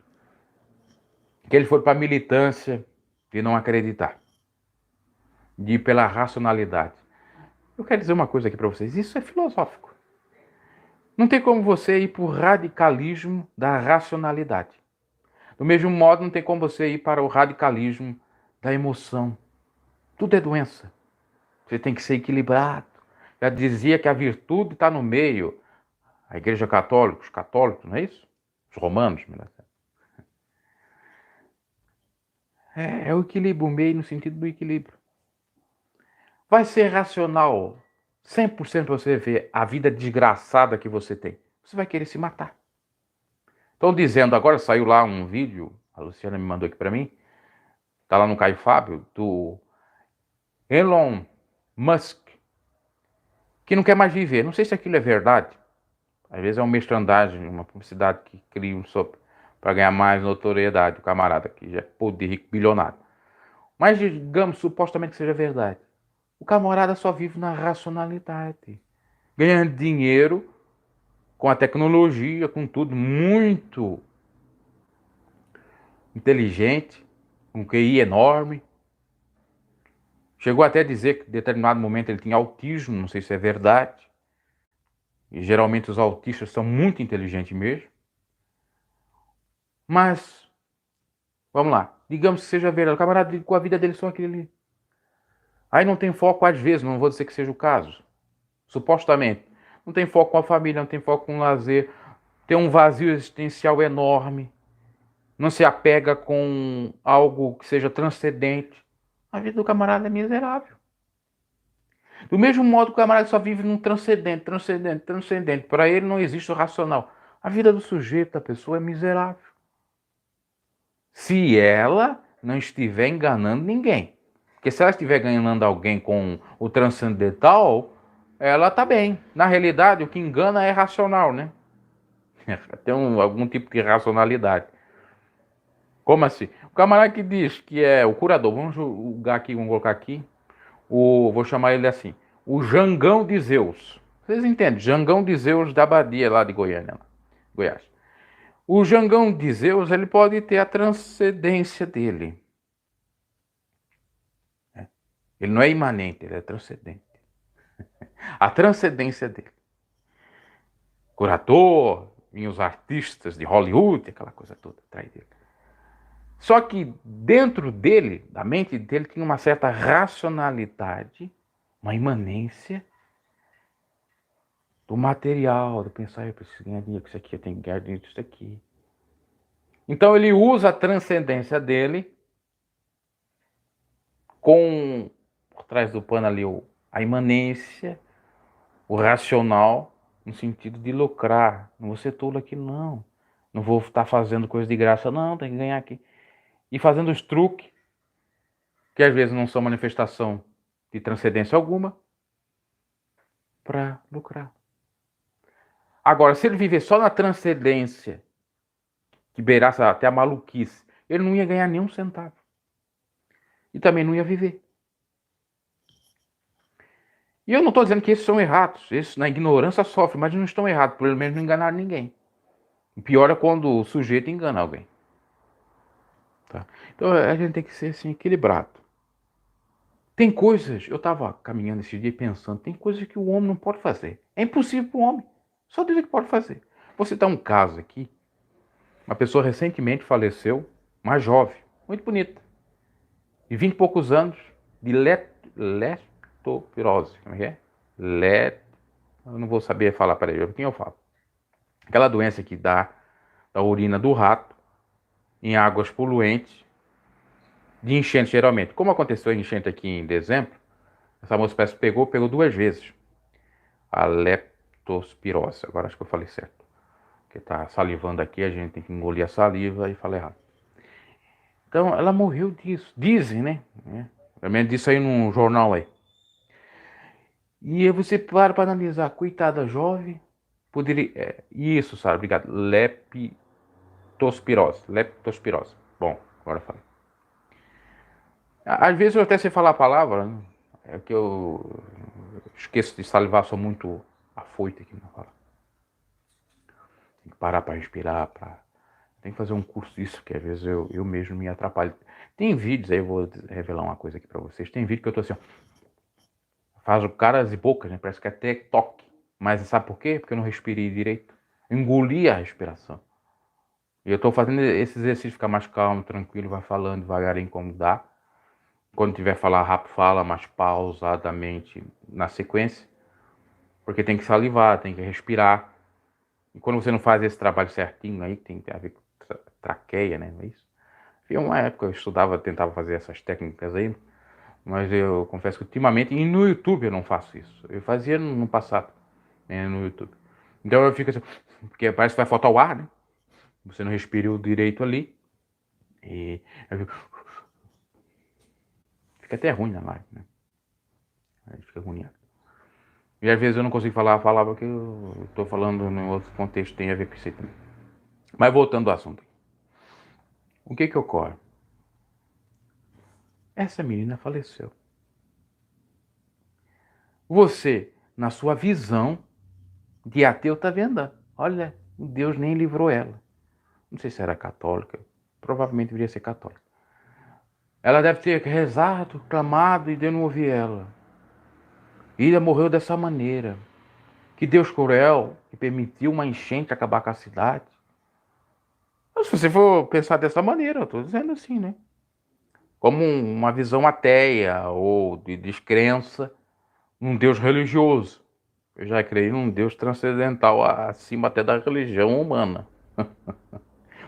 que eles foram para a militância de não acreditar, de ir pela racionalidade. Eu quero dizer uma coisa aqui para vocês. Isso é filosófico. Não tem como você ir para o radicalismo da racionalidade. Do mesmo modo, não tem como você ir para o radicalismo da emoção. Tudo é doença. Você tem que ser equilibrado. Já dizia que a virtude está no meio. A igreja católica, os católicos, não é isso? Os romanos, melhor. É o equilíbrio, o meio no sentido do equilíbrio. Vai ser racional 100% você ver a vida desgraçada que você tem. Você vai querer se matar. Estão dizendo, agora saiu lá um vídeo, a Luciana me mandou aqui para mim, está lá no Caio Fábio, do Elon Musk, que não quer mais viver. Não sei se aquilo é verdade. Às vezes é uma mestrandagem, uma publicidade que cria para ganhar mais notoriedade. O camarada que já é poder rico, bilionário. Mas digamos, supostamente que seja verdade. O camarada só vive na racionalidade. Ganhando dinheiro com a tecnologia, com tudo, muito inteligente, com QI enorme. Chegou até a dizer que em determinado momento ele tinha autismo, não sei se é verdade. E geralmente os autistas são muito inteligentes mesmo. Mas, vamos lá, digamos que seja verdade, o camarada com a vida dele só aquele ali. Aí não tem foco às vezes, não vou dizer que seja o caso, supostamente. Não tem foco com a família, não tem foco com o lazer, tem um vazio existencial enorme, não se apega com algo que seja transcendente. A vida do camarada é miserável. Do mesmo modo que o camarada só vive num transcendente, transcendente, transcendente. Para ele não existe o racional. A vida do sujeito, da pessoa, é miserável. Se ela não estiver enganando ninguém. Porque se ela estiver enganando alguém com o transcendental, ela está bem. Na realidade, o que engana é racional, né? Tem algum tipo de racionalidade. Como assim? O camarada que diz que é o curador, vamos julgar aqui, vamos colocar aqui, vou chamar ele assim, o Jangão de Zeus. Vocês entendem? Jangão de Zeus da Badia lá de Goiânia, lá, Goiás. O Jangão de Zeus, ele pode ter a transcendência dele. Ele não é imanente, ele é transcendente. A transcendência dele. Curador, vinham os artistas de Hollywood, aquela coisa toda atrás dele. Só que dentro dele, da mente dele, tinha uma certa racionalidade, uma imanência do material, do pensar, eu preciso ganhar dinheiro com isso aqui, eu tenho que ganhar dinheiro com isso aqui. Então ele usa a transcendência dele com, por trás do pano ali, a imanência, o racional, no sentido de lucrar. Não vou ser tolo aqui, não. Não vou estar fazendo coisa de graça, não, tem que ganhar aqui. E fazendo os truques, que às vezes não são manifestação de transcendência alguma, para lucrar. Agora, se ele viver só na transcendência, que beirasse até a maluquice, ele não ia ganhar nem um centavo. E também não ia viver. E eu não estou dizendo que esses são errados. Esses na ignorância sofrem, mas não estão errados. Pelo menos não enganaram ninguém. O pior é quando o sujeito engana alguém. Tá? Então a gente tem que ser assim, equilibrado. Tem coisas, eu estava caminhando esse dia pensando, tem coisas que o homem não pode fazer. É impossível para o homem. Só Deus é que pode fazer. Vou citar um caso aqui. Uma pessoa recentemente faleceu, uma jovem, muito bonita, de 20 e poucos anos, de leptospirose. Como é que é? Eu não vou saber falar, peraí, quem eu falo? Aquela doença que dá da urina do rato em águas poluentes, de enchente geralmente. Como aconteceu a enchente aqui em dezembro, essa moça pegou 2 vezes a leptospirose. Agora acho que eu falei certo. Porque tá salivando aqui, a gente tem que engolir a saliva e falar errado. Então ela morreu disso. Dizem, né? Pelo menos disso aí num jornal aí. E aí você para analisar, coitada jovem, poderia. Isso, sabe? Obrigado. Leptospirose. Bom, agora falei. Às vezes eu até sei falar a palavra, né? É que eu esqueço de salivar, sou muito afoito aqui na fala. Tem que parar para respirar, tem que fazer um curso disso, que às vezes eu mesmo me atrapalho. Tem vídeos aí, eu vou revelar uma coisa aqui para vocês. Tem vídeo que eu tô assim, ó, faz o caras e bocas, né? Parece que é até toque. Mas sabe por quê? Porque eu não respirei direito. Engoli a respiração. E eu estou fazendo esse exercício, ficar mais calmo, tranquilo, vai falando devagarinho como dá. Quando tiver falar rápido, fala mais pausadamente na sequência. Porque tem que salivar, tem que respirar. E quando você não faz esse trabalho certinho aí, tem a ver com traqueia, né? Não é isso? E uma época eu estudava, tentava fazer essas técnicas aí. Mas eu confesso que ultimamente, e no YouTube eu não faço isso. Eu fazia no passado, né, no YouTube. Então eu fico assim, porque parece que vai faltar o ar, né? Você não respirou direito ali. E fica até ruim na live, né? Aí fica ruim. E às vezes eu não consigo falar a palavra que eu estou falando em outro contexto, tem a ver com isso aí também. Mas voltando ao assunto. O que ocorre? Essa menina faleceu. Você, na sua visão de ateu, está vendo? Olha, Deus nem livrou ela. Não sei se era católica, provavelmente deveria ser católica. Ela deve ter rezado, clamado e Deus não ouvia ela. E ela morreu dessa maneira. Que Deus cruel, que permitiu uma enchente acabar com a cidade. Mas se você for pensar dessa maneira, eu estou dizendo assim, né? Como uma visão ateia ou de descrença num Deus religioso. Eu já creio num Deus transcendental, acima até da religião humana.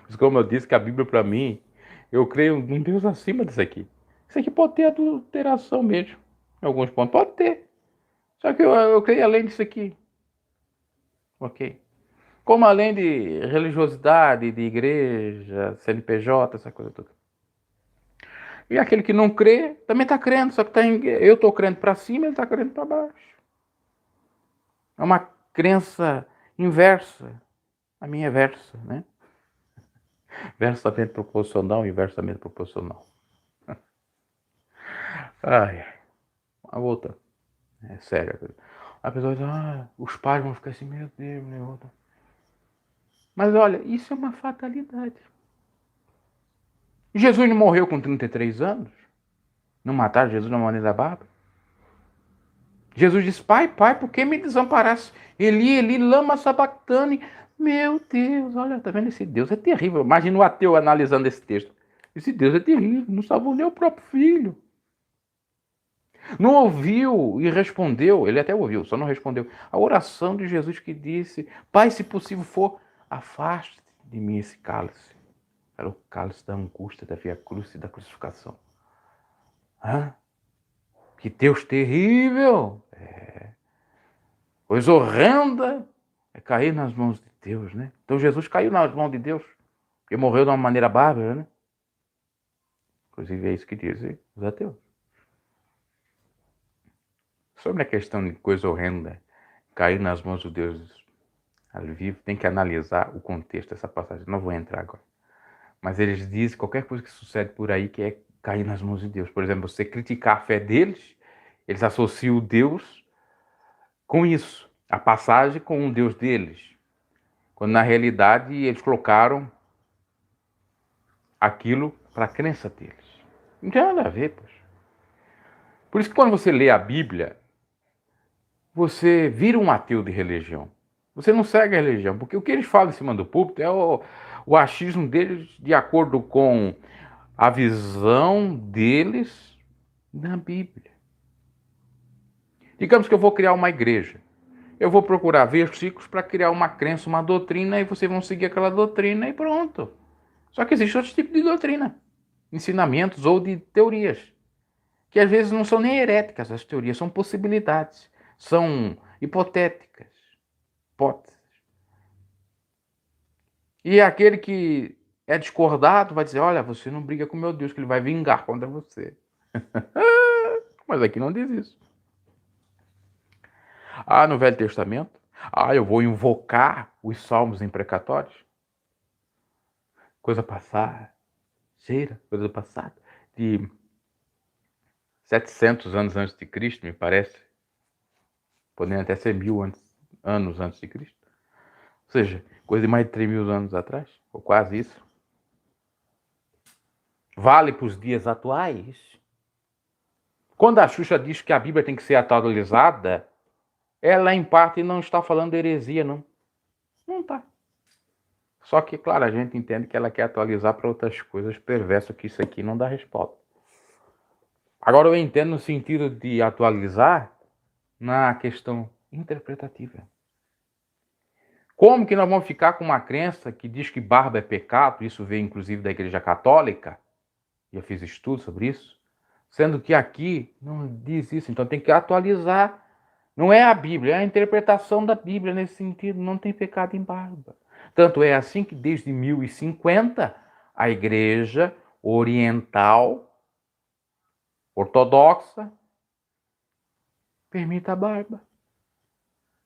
Mas como eu disse que a Bíblia para mim, eu creio num Deus acima disso aqui. Isso aqui pode ter adulteração mesmo. Em alguns pontos pode ter. Só que eu creio além disso aqui. Ok? Como além de religiosidade, de igreja, CNPJ, essa coisa toda. E aquele que não crê, também está crendo, só que eu estou crendo para cima, ele está crendo para baixo. É uma crença inversa. A minha é versa, né? Versamente proporcional, inversamente proporcional. Ai, mas voltando. É sério. A pessoa diz, os pais vão ficar assim, meu Deus, meu Deus. Mas olha, isso é uma fatalidade. Jesus não morreu com 33 anos? Não mataram Jesus de uma maneira bárbara? Jesus disse, pai, pai, por que me desamparaste? Eli, Eli, lama sabactane. Meu Deus, olha, tá vendo? Esse Deus é terrível. Imagina o ateu analisando esse texto. Esse Deus é terrível, não salvou nem o próprio filho. Não ouviu e respondeu, ele até ouviu, só não respondeu. A oração de Jesus que disse, pai, se possível for, afaste de mim esse cálice. Era o cálice da angústia, da via cruz e da crucificação. Que Deus terrível! Coisa horrenda é cair nas mãos de Deus, né? Então Jesus caiu nas mãos de Deus e morreu de uma maneira bárbara, né? Inclusive é isso que dizem os ateus. Sobre a questão de coisa horrenda, cair nas mãos de Deus vivo, tem que analisar o contexto dessa passagem. Não vou entrar agora. Mas eles dizem qualquer coisa que sucede por aí que é cair nas mãos de Deus. Por exemplo, você criticar a fé deles, eles associam Deus com isso. A passagem com o Deus deles. Quando na realidade eles colocaram aquilo para a crença deles. Não tem nada a ver, poxa. Por isso que quando você lê a Bíblia, você vira um ateu de religião. Você não segue a religião, porque o que eles falam em cima do púlpito é o achismo deles de acordo com a visão deles na Bíblia. Digamos que eu vou criar uma igreja. Eu vou procurar versículos para criar uma crença, uma doutrina, e vocês vão seguir aquela doutrina e pronto. Só que existe outro tipo de doutrina, ensinamentos ou de teorias, que às vezes não são nem heréticas, as teorias são possibilidades, são hipotéticas, hipóteses. E aquele que é discordado vai dizer, olha, você não briga com meu Deus, que ele vai vingar contra você. Mas aqui não diz isso. No Velho Testamento, eu vou invocar os salmos imprecatórios. Coisa passada, coisa passada, de 700 anos antes de Cristo, me parece, podendo até ser 1000 anos antes de Cristo. Ou seja, coisa de mais de 3.000 anos atrás, ou quase isso. Vale para os dias atuais. Quando a Xuxa diz que a Bíblia tem que ser atualizada, ela em parte não está falando de heresia, não. Não está. Só que, claro, a gente entende que ela quer atualizar para outras coisas perversas, que isso aqui não dá resposta. Agora eu entendo no sentido de atualizar na questão interpretativa. Como que nós vamos ficar com uma crença que diz que barba é pecado, isso veio inclusive da Igreja Católica, e eu fiz estudo sobre isso, sendo que aqui não diz isso, então tem que atualizar. Não é a Bíblia, é a interpretação da Bíblia nesse sentido, não tem pecado em barba. Tanto é assim que desde 1050 a Igreja Oriental Ortodoxa permite a barba.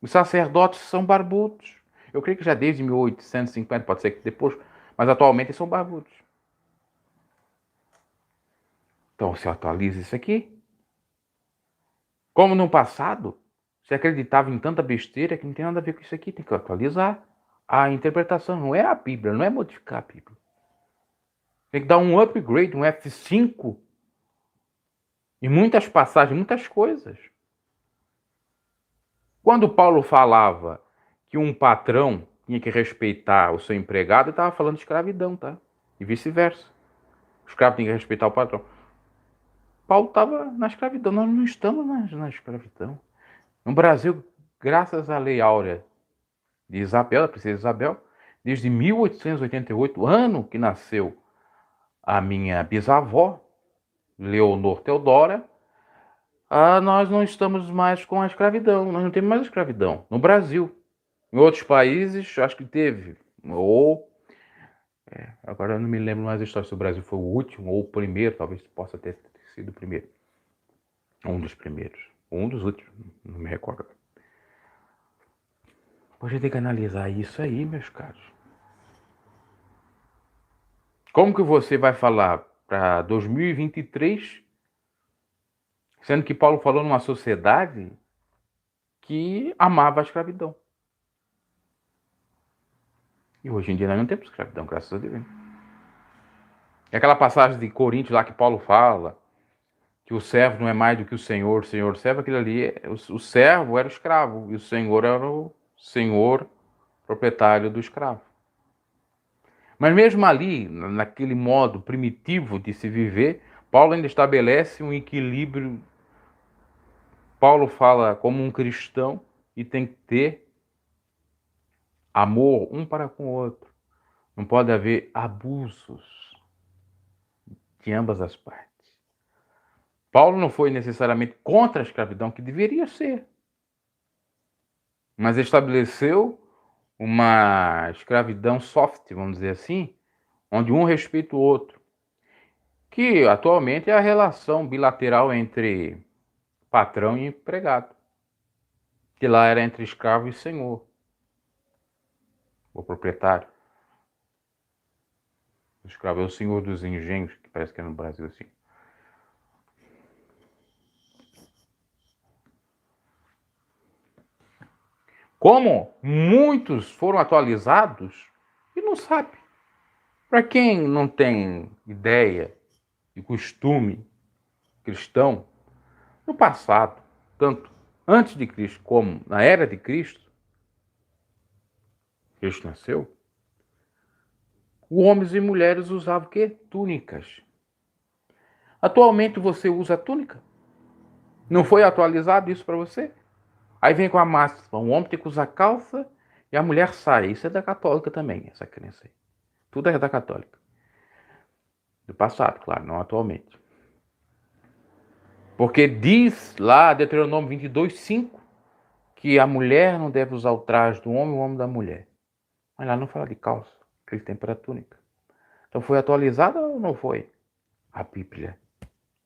Os sacerdotes são barbudos. Eu creio que já desde 1850, pode ser que depois, mas atualmente são barbudos. Então se atualiza isso aqui. Como no passado, se acreditava em tanta besteira que não tem nada a ver com isso aqui, tem que atualizar. A interpretação não é a Bíblia, não é modificar a Bíblia. Tem que dar um upgrade, um F5 em muitas passagens, muitas coisas. Quando Paulo falava que um patrão tinha que respeitar o seu empregado, ele estava falando de escravidão, tá? E vice-versa. O escravo tem que respeitar o patrão. Paulo estava na escravidão, nós não estamos na escravidão. No Brasil, graças à Lei Áurea de Isabel, da princesa Isabel, desde 1888, ano que nasceu a minha bisavó, Leonor Teodora, nós não estamos mais com a escravidão, nós não temos mais escravidão no Brasil. Em outros países, acho que teve, ou... agora eu não me lembro mais a história se o Brasil foi o último ou o primeiro, talvez possa ter sido o primeiro. Um dos primeiros, um dos últimos, não me recordo. A gente tem que analisar isso aí, meus caros. Como que você vai falar para 2023, sendo que Paulo falou numa sociedade que amava a escravidão? E hoje em dia nós não temos escravidão, graças a Deus. É aquela passagem de Coríntios lá que Paulo fala que o servo não é mais do que o senhor servo, aquilo ali, o servo era o escravo e o senhor era o senhor proprietário do escravo. Mas mesmo ali, naquele modo primitivo de se viver, Paulo ainda estabelece um equilíbrio. Paulo fala como um cristão e tem que ter amor um para com o outro. Não pode haver abusos de ambas as partes. Paulo não foi necessariamente contra a escravidão, que deveria ser, mas estabeleceu uma escravidão soft, vamos dizer assim, onde um respeita o outro, que atualmente é a relação bilateral entre patrão e empregado, que lá era entre escravo e senhor, o proprietário. O escravo é o senhor dos engenhos, que parece que é no Brasil assim. Como muitos foram atualizados e não sabe. Para quem não tem ideia e costume cristão, no passado, tanto antes de Cristo como na era de Cristo, Cristo nasceu, homens e mulheres usavam o quê? Túnicas. Atualmente você usa túnica? Não foi atualizado isso para você? Aí vem com a máxima, o homem tem que usar calça e a mulher saia. Isso é da católica também, essa crença aí. Tudo é da católica. Do passado, claro, não atualmente. Porque diz lá, Deuteronômio 22, 5, que a mulher não deve usar o traje do homem e o homem da mulher. Mas lá não fala de calça, que ele tem para a túnica. Então foi atualizada ou não foi? A Bíblia,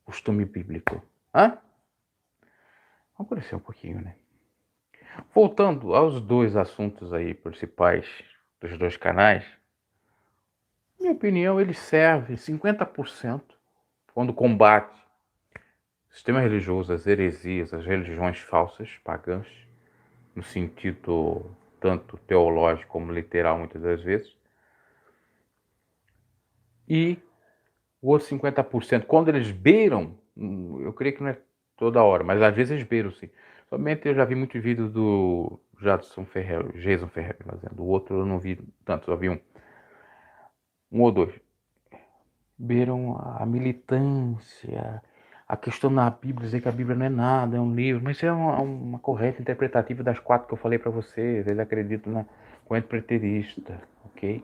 costume bíblico. Vamos crescer um pouquinho, né? Voltando aos dois assuntos aí principais dos dois canais, minha opinião, ele serve 50% quando combate o sistema religioso, as heresias, as religiões falsas, pagãs, no sentido tanto teológico como literal, muitas das vezes. E o outro 50%, quando eles beiram, eu creio que não é toda hora, mas às vezes eles beiram, sim. Somente eu já vi muitos vídeos do Jason Ferreira fazendo. O outro eu não vi tanto, só vi um ou dois. Beiram a militância, a questão na Bíblia, dizer que a Bíblia não é nada, é um livro, mas isso é uma corrente interpretativa das 4 que eu falei para vocês. Eles acreditam na corrente preterista, ok?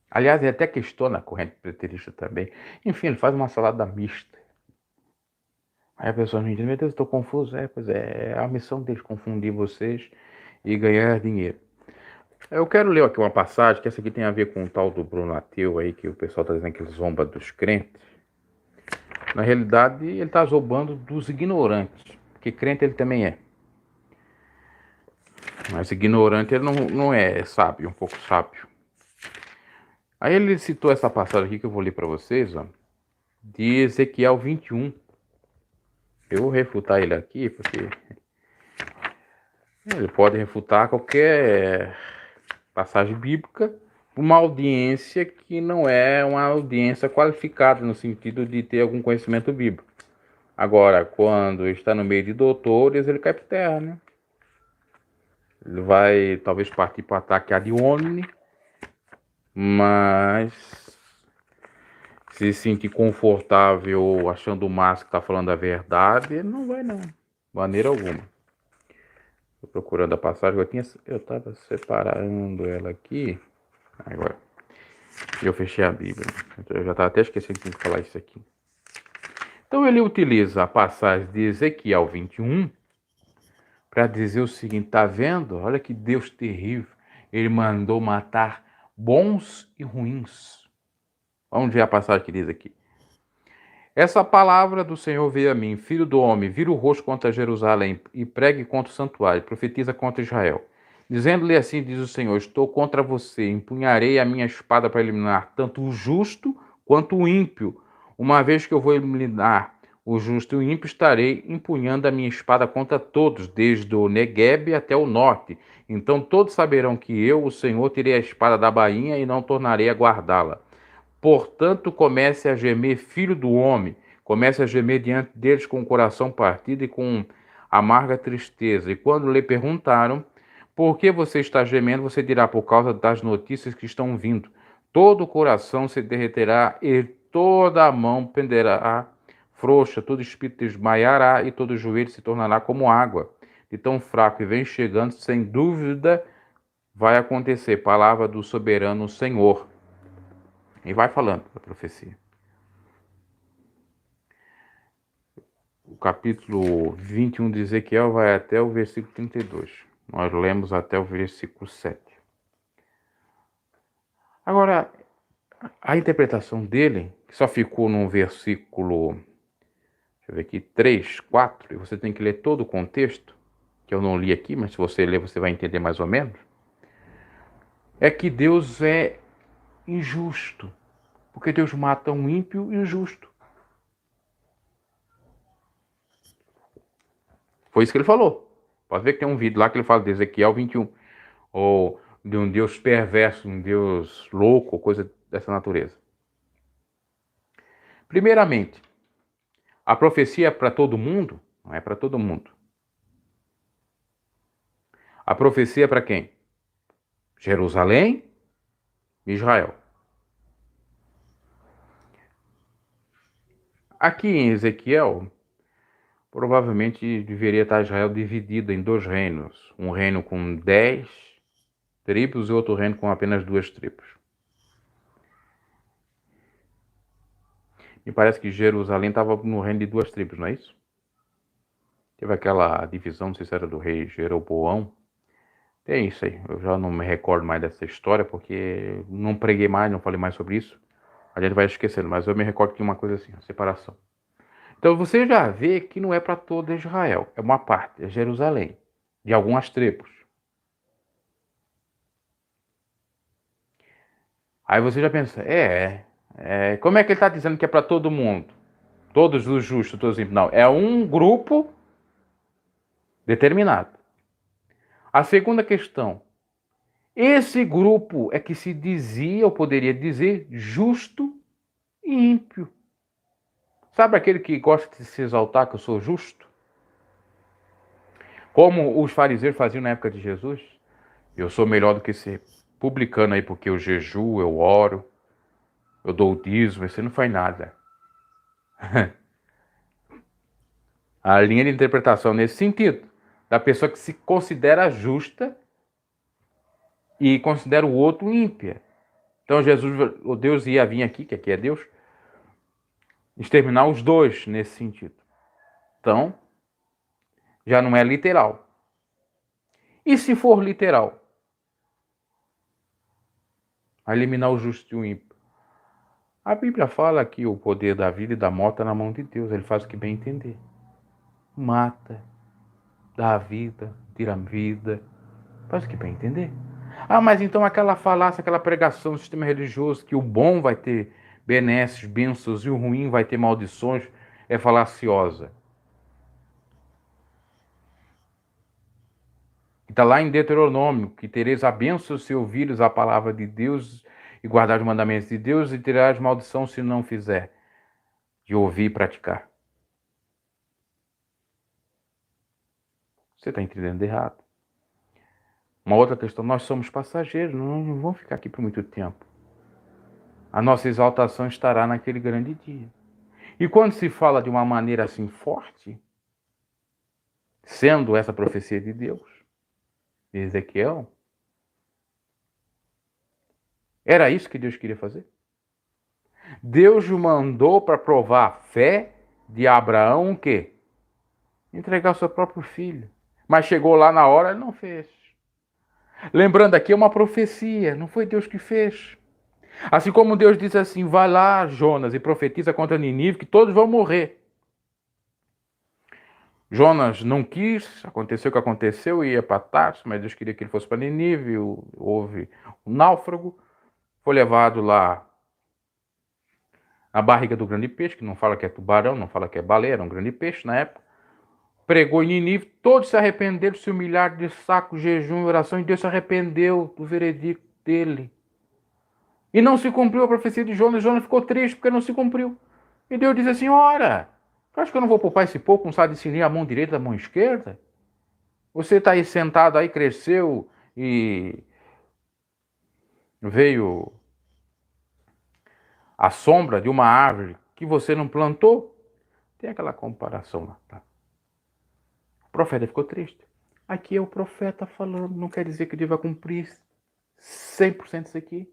Aliás, ele até questiona a corrente preterista também. Enfim, ele faz uma salada mista. Aí a pessoa não entende, meu Deus, eu estou confuso. Pois é a missão deles, confundir vocês e ganhar dinheiro. Eu quero ler aqui uma passagem, que essa aqui tem a ver com o tal do Bruno Ateu aí, que o pessoal está dizendo que ele zomba dos crentes. Na realidade, ele está zombando dos ignorantes, porque crente ele também é. Mas ignorante ele não é sábio, um pouco sábio. Aí ele citou essa passagem aqui que eu vou ler para vocês, ó, de Ezequiel 21. Eu vou refutar ele aqui, porque ele pode refutar qualquer passagem bíblica, uma audiência que não é uma audiência qualificada no sentido de ter algum conhecimento bíblico. Agora, quando está no meio de doutores, ele cai por terra, né? Ele vai talvez partir para o ataque ad hominem, mas se sentir confortável achando o Márcio que está falando a verdade, ele não vai não, de maneira alguma. Estou procurando a passagem, eu estava separando ela aqui, agora eu fechei a Bíblia, eu já estava até esquecendo de falar isso aqui. Então ele utiliza a passagem de Ezequiel 21 para dizer o seguinte, tá vendo? Olha que Deus terrível, ele mandou matar bons e ruins. Vamos ver a passagem que diz aqui. Essa palavra do Senhor veio a mim, filho do homem, vira o rosto contra Jerusalém e pregue contra o santuário, profetiza contra Israel. Dizendo-lhe assim, diz o Senhor, estou contra você, empunharei a minha espada para eliminar tanto o justo quanto o ímpio. Uma vez que eu vou eliminar o justo e o ímpio, estarei empunhando a minha espada contra todos, desde o Neguebe até o norte. Então todos saberão que eu, o Senhor, tirei a espada da bainha e não tornarei a guardá-la. Portanto, comece a gemer, filho do homem, comece a gemer diante deles com o coração partido e com amarga tristeza. E quando lhe perguntaram, por que você está gemendo, você dirá, por causa das notícias que estão vindo. Todo o coração se derreterá e toda a mão penderá frouxa, todo espírito desmaiará e todo joelho se tornará como água. De tão fraco e vem chegando, sem dúvida, vai acontecer. Palavra do soberano Senhor. E vai falando da profecia. O capítulo 21 de Ezequiel vai até o versículo 32. Nós lemos até o versículo 7. Agora, a interpretação dele, que só ficou no versículo, deixa eu ver aqui, 3, 4, e você tem que ler todo o contexto, que eu não li aqui, mas se você ler você vai entender mais ou menos, é que Deus é injusto, porque Deus mata um ímpio e um justo. Foi isso que ele falou. Pode ver que tem um vídeo lá que ele fala de Ezequiel 21. Ou de um Deus perverso, um Deus louco, coisa dessa natureza. Primeiramente, a profecia é para todo mundo? Não é para todo mundo. A profecia é para quem? Jerusalém e Israel. Aqui em Ezequiel, provavelmente deveria estar Israel dividido em dois reinos. Um reino com 10 tribos e outro reino com apenas 2 tribos. Me parece que Jerusalém estava no reino de 2 tribos, não é isso? Teve aquela divisão, não sei se era do rei Jeroboão. Tem isso aí. Eu já não me recordo mais dessa história, porque não preguei mais, não falei mais sobre isso. A gente vai esquecendo, mas eu me recordo que tinha uma coisa assim, a separação. Então você já vê que não é para todo Israel, é uma parte, é Jerusalém, de algumas tribos. Aí você já pensa, como é que ele está dizendo que é para todo mundo? Todos os justos, todos os ímpios. Não, é um grupo determinado. A segunda questão, esse grupo é que se dizia, ou poderia dizer, justo e ímpio. Sabe aquele que gosta de se exaltar que eu sou justo? Como os fariseus faziam na época de Jesus? Eu sou melhor do que esse publicano aí porque eu jejuo, eu oro, eu dou o dízimo, você não faz nada. A linha de interpretação nesse sentido, da pessoa que se considera justa e considera o outro ímpia. Então Jesus, o Deus ia vir aqui, que aqui é Deus, exterminar os dois nesse sentido. Então, já não é literal. E se for literal? A eliminar o justo e o ímpio. A Bíblia fala que o poder da vida e da morte está na mão de Deus. Ele faz o que bem entender. Mata, dá a vida, tira a vida. Faz o que bem entender. Ah, mas então aquela falácia, aquela pregação do sistema religioso que o bom vai ter benesses, bênçãos e o ruim vai ter maldições é falaciosa. Está lá em Deuteronômio que tereis a bênção se ouvires a palavra de Deus e guardar os mandamentos de Deus e terás maldição se não fizer, de ouvir e praticar. Você está entendendo errado. Uma outra questão, nós somos passageiros, não vamos ficar aqui por muito tempo. A nossa exaltação estará naquele grande dia. E quando se fala de uma maneira assim forte, sendo essa profecia de Deus, de Ezequiel, era isso que Deus queria fazer? Deus o mandou para provar a fé de Abraão o quê? Entregar o seu próprio filho. Mas chegou lá na hora, ele não fez. Lembrando aqui, é uma profecia, não foi Deus que fez. Assim como Deus disse assim, vai lá, Jonas, e profetiza contra Nínive, que todos vão morrer. Jonas não quis, aconteceu o que aconteceu, ia para Tarso, mas Deus queria que ele fosse para Nínive, houve um náufrago, foi levado lá na barriga do grande peixe, que não fala que é tubarão, não fala que é baleia, era um grande peixe na época. Pregou em Nínive, todos se arrependeram, se humilharam de saco, jejum e oração, e Deus se arrependeu do veredicto dele. E não se cumpriu a profecia de Jonas, Jonas ficou triste porque não se cumpriu. E Deus disse assim, ora, tu acha que eu não vou poupar esse povo, não sabe discernir a mão direita da mão esquerda? Você está aí sentado aí, cresceu e veio a sombra de uma árvore que você não plantou? Tem aquela comparação lá, tá? O profeta ficou triste. Aqui é o profeta falando, não quer dizer que Deus vai cumprir 100% isso aqui.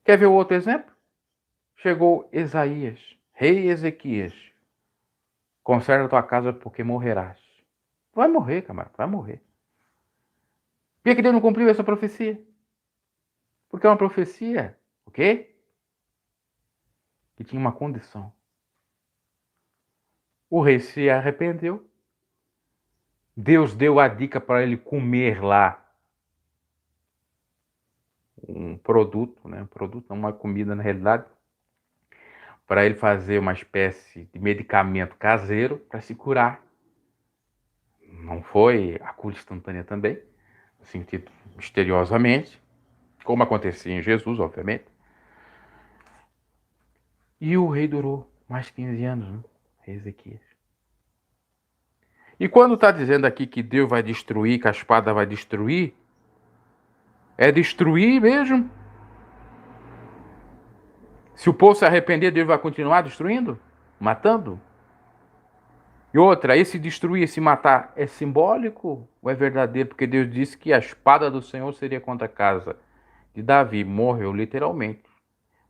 Quer ver o outro exemplo? Chegou Isaías, rei Ezequias. Conserva a tua casa porque morrerás. Vai morrer, camarada, vai morrer. Por que Deus não cumpriu essa profecia? Porque é uma profecia, o quê? Que tinha uma condição. O rei se arrependeu. Deus deu a dica para ele comer lá um produto, né? Um produto, não uma comida na realidade, para ele fazer uma espécie de medicamento caseiro para se curar. Não foi a cura instantânea também, no sentido misteriosamente, como acontecia em Jesus, obviamente. E o rei durou mais de 15 anos, né? Rei Ezequias. E quando está dizendo aqui que Deus vai destruir, que a espada vai destruir, é destruir mesmo? Se o povo se arrepender, Deus vai continuar destruindo? Matando? E outra, esse destruir, esse matar, é simbólico ou é verdadeiro? Porque Deus disse que a espada do Senhor seria contra a casa de Davi. Morreu literalmente.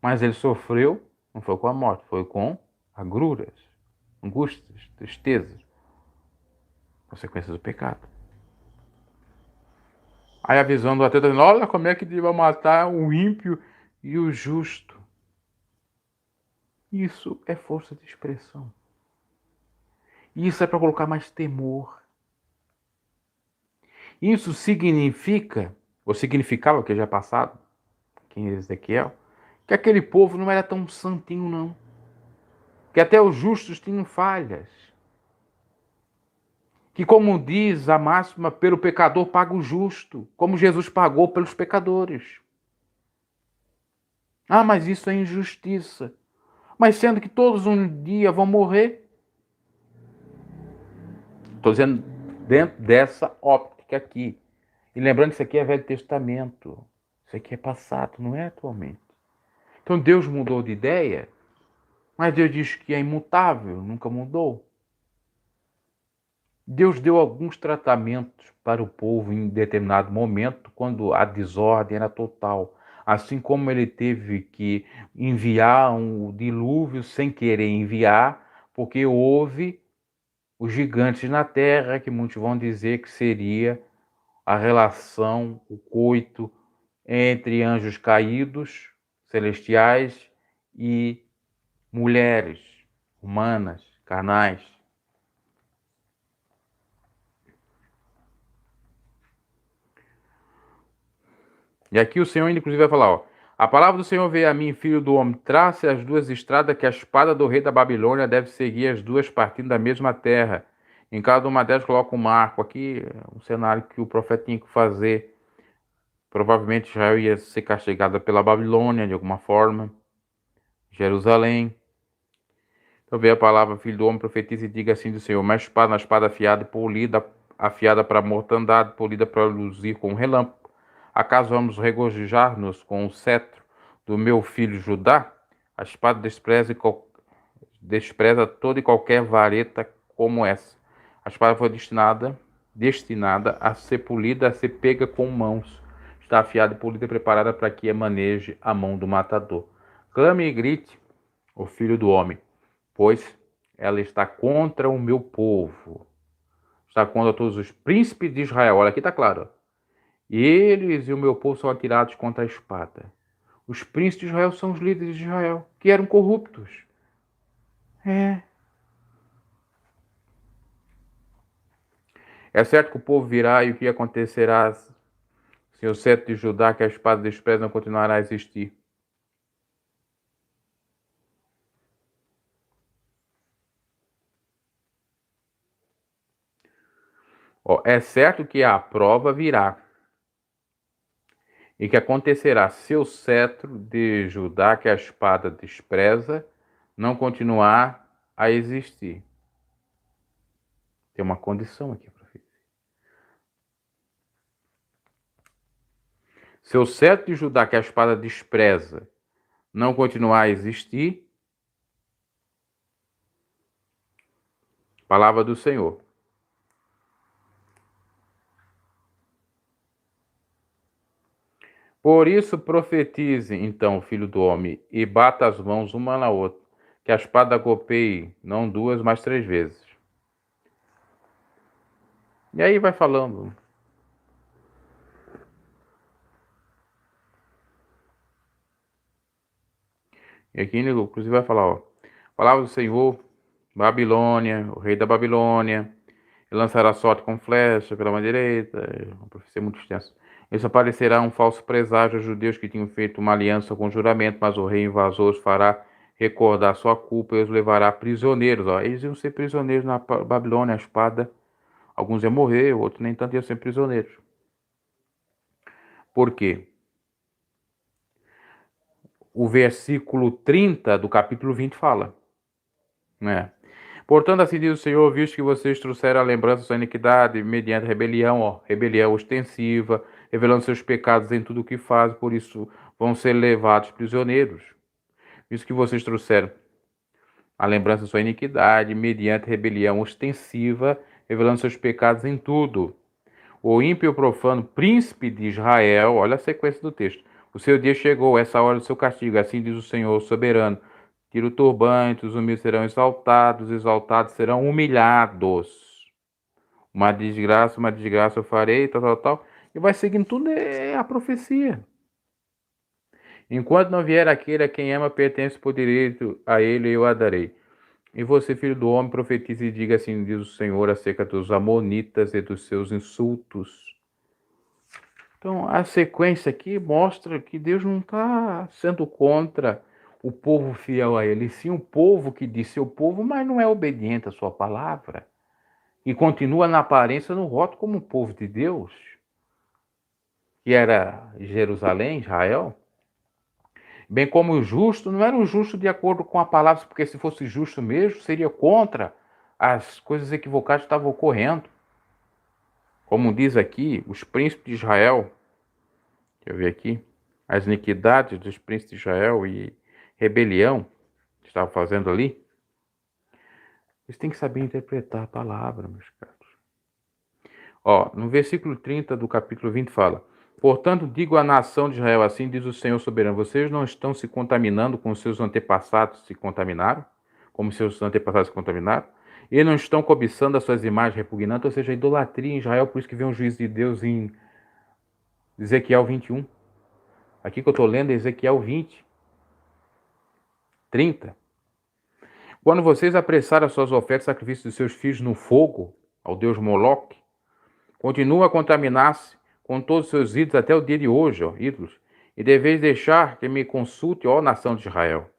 Mas ele sofreu, não foi com a morte, foi com agruras, angústias, tristezas, consequências do pecado. Aí a visão do ateu está dizendo, olha como é que Deus vai matar o ímpio e o justo. Isso é força de expressão. Isso é para colocar mais temor. Isso significa, ou significava, que já é passado, aqui em Ezequiel, que aquele povo não era tão santinho, não. Que até os justos tinham falhas. Que, como diz a máxima, pelo pecador paga o justo, como Jesus pagou pelos pecadores. Ah, mas isso é injustiça. Mas sendo que todos um dia vão morrer. Estou dizendo dentro dessa óptica aqui. E lembrando que isso aqui é Velho Testamento. Isso aqui é passado, não é atualmente. Então Deus mudou de ideia, mas Deus diz que é imutável, nunca mudou. Deus deu alguns tratamentos para o povo em determinado momento, quando a desordem era total. Assim como ele teve que enviar um dilúvio sem querer enviar, porque houve os gigantes na terra, que muitos vão dizer que seria a relação, o coito entre anjos caídos, celestiais, e mulheres humanas, carnais. E aqui o Senhor, inclusive, vai falar, ó, a palavra do Senhor veio a mim, filho do homem, trace as duas estradas que a espada do rei da Babilônia deve seguir as duas partindo da mesma terra. Em cada uma delas coloca um marco. Aqui um cenário que o profeta tinha que fazer. Provavelmente Israel ia ser castigada pela Babilônia de alguma forma. Jerusalém. Então veio a palavra, filho do homem, profetiza e diga assim do Senhor, uma espada na espada afiada e polida afiada para a mortandade, polida para luzir com o relâmpago. Acaso vamos regozijar-nos com o cetro do meu filho Judá? A espada despreza toda e qualquer vareta como essa. A espada foi destinada a ser polida, a ser pega com mãos. Está afiada e polida, preparada para que a maneje a mão do matador. Clame e grite, o filho do homem, pois ela está contra o meu povo. Está contra todos os príncipes de Israel. Olha, aqui está claro. E eles e o meu povo são atirados contra a espada. Os príncipes de Israel são os líderes de Israel, que eram corruptos. É certo que o povo virá e o que acontecerá se o cetro de Judá, que a espada despreza, não continuará a existir. É certo que a prova virá. E que acontecerá se o cetro de Judá, que a espada despreza, não continuar a existir. Tem uma condição aqui, profecia. Se o cetro de Judá, que a espada despreza, não continuar a existir, palavra do Senhor. Por isso profetize, então, filho do homem, e bata as mãos uma na outra, que a espada golpeie não 2, mas 3 vezes. E aí vai falando. E aqui, inclusive, vai falar, palavra do Senhor, Babilônia, o rei da Babilônia, ele lançará sorte com flecha pela mão direita, uma profecia muito extensa. Isso aparecerá um falso presságio aos judeus que tinham feito uma aliança com juramento, mas o rei invasor os fará recordar sua culpa e os levará prisioneiros. Eles iam ser prisioneiros na Babilônia, a espada. Alguns iam morrer, outros nem tanto iam ser prisioneiros. Por quê? O versículo 30 do capítulo 20 fala, né? Portanto, assim diz o Senhor, visto que vocês trouxeram a lembrança da sua iniquidade mediante rebelião, rebelião ostensiva, revelando seus pecados em tudo o que fazem, por isso vão ser levados prisioneiros. Visto que vocês trouxeram a lembrança da sua iniquidade mediante rebelião ostensiva, revelando seus pecados em tudo. O ímpio profano, príncipe de Israel, olha a sequência do texto. O seu dia chegou, essa hora do seu castigo, assim diz o Senhor soberano. Tira o turbante, os humildes serão exaltados, os exaltados serão humilhados. Uma desgraça eu farei, tal. E vai seguindo tudo, é a profecia. Enquanto não vier aquele a quem ama, pertence por direito a ele, eu a darei. E você, filho do homem, profetize e diga assim, diz o Senhor, acerca dos amonitas e dos seus insultos. Então, a sequência aqui mostra que Deus não está sendo contra o povo fiel a ele, sim o povo que diz seu povo, mas não é obediente à sua palavra. E continua na aparência, no rótulo, como o povo de Deus, que era Jerusalém, Israel. Bem como o justo, não era o justo de acordo com a palavra, porque se fosse justo mesmo, seria contra as coisas equivocadas que estavam ocorrendo. Como diz aqui, os príncipes de Israel, deixa eu ver aqui, as iniquidades dos príncipes de Israel e rebelião que estavam fazendo ali, eles têm que saber interpretar a palavra, meus caros. No versículo 30 do capítulo 20 fala: portanto, digo à nação de Israel, assim diz o Senhor soberano, vocês não estão se contaminando como seus antepassados se contaminaram, e não estão cobiçando as suas imagens repugnantes, ou seja, a idolatria em Israel, por isso que vem o juízo de Deus em Ezequiel 21. Aqui que eu estou lendo é Ezequiel 20, 30. Quando vocês apressarem as suas ofertas e sacrifícios dos seus filhos no fogo, ao Deus Moloque, continua a contaminar-se com todos os seus ídolos até o dia de hoje, ídolos, e deveis deixar que me consulte, ó nação de Israel.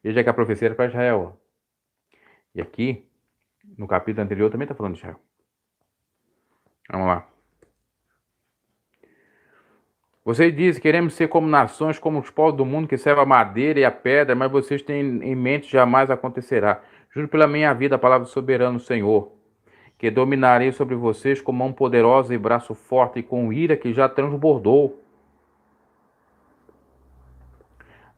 Veja que a profecia era para Israel. E aqui, no capítulo anterior, também está falando de Israel. Vamos lá. Vocês dizem, queremos ser como nações, como os povos do mundo que servem a madeira e a pedra, mas vocês têm em mente jamais acontecerá. Juro pela minha vida, a palavra do soberano Senhor, que dominarei sobre vocês com mão poderosa e braço forte e com ira que já transbordou.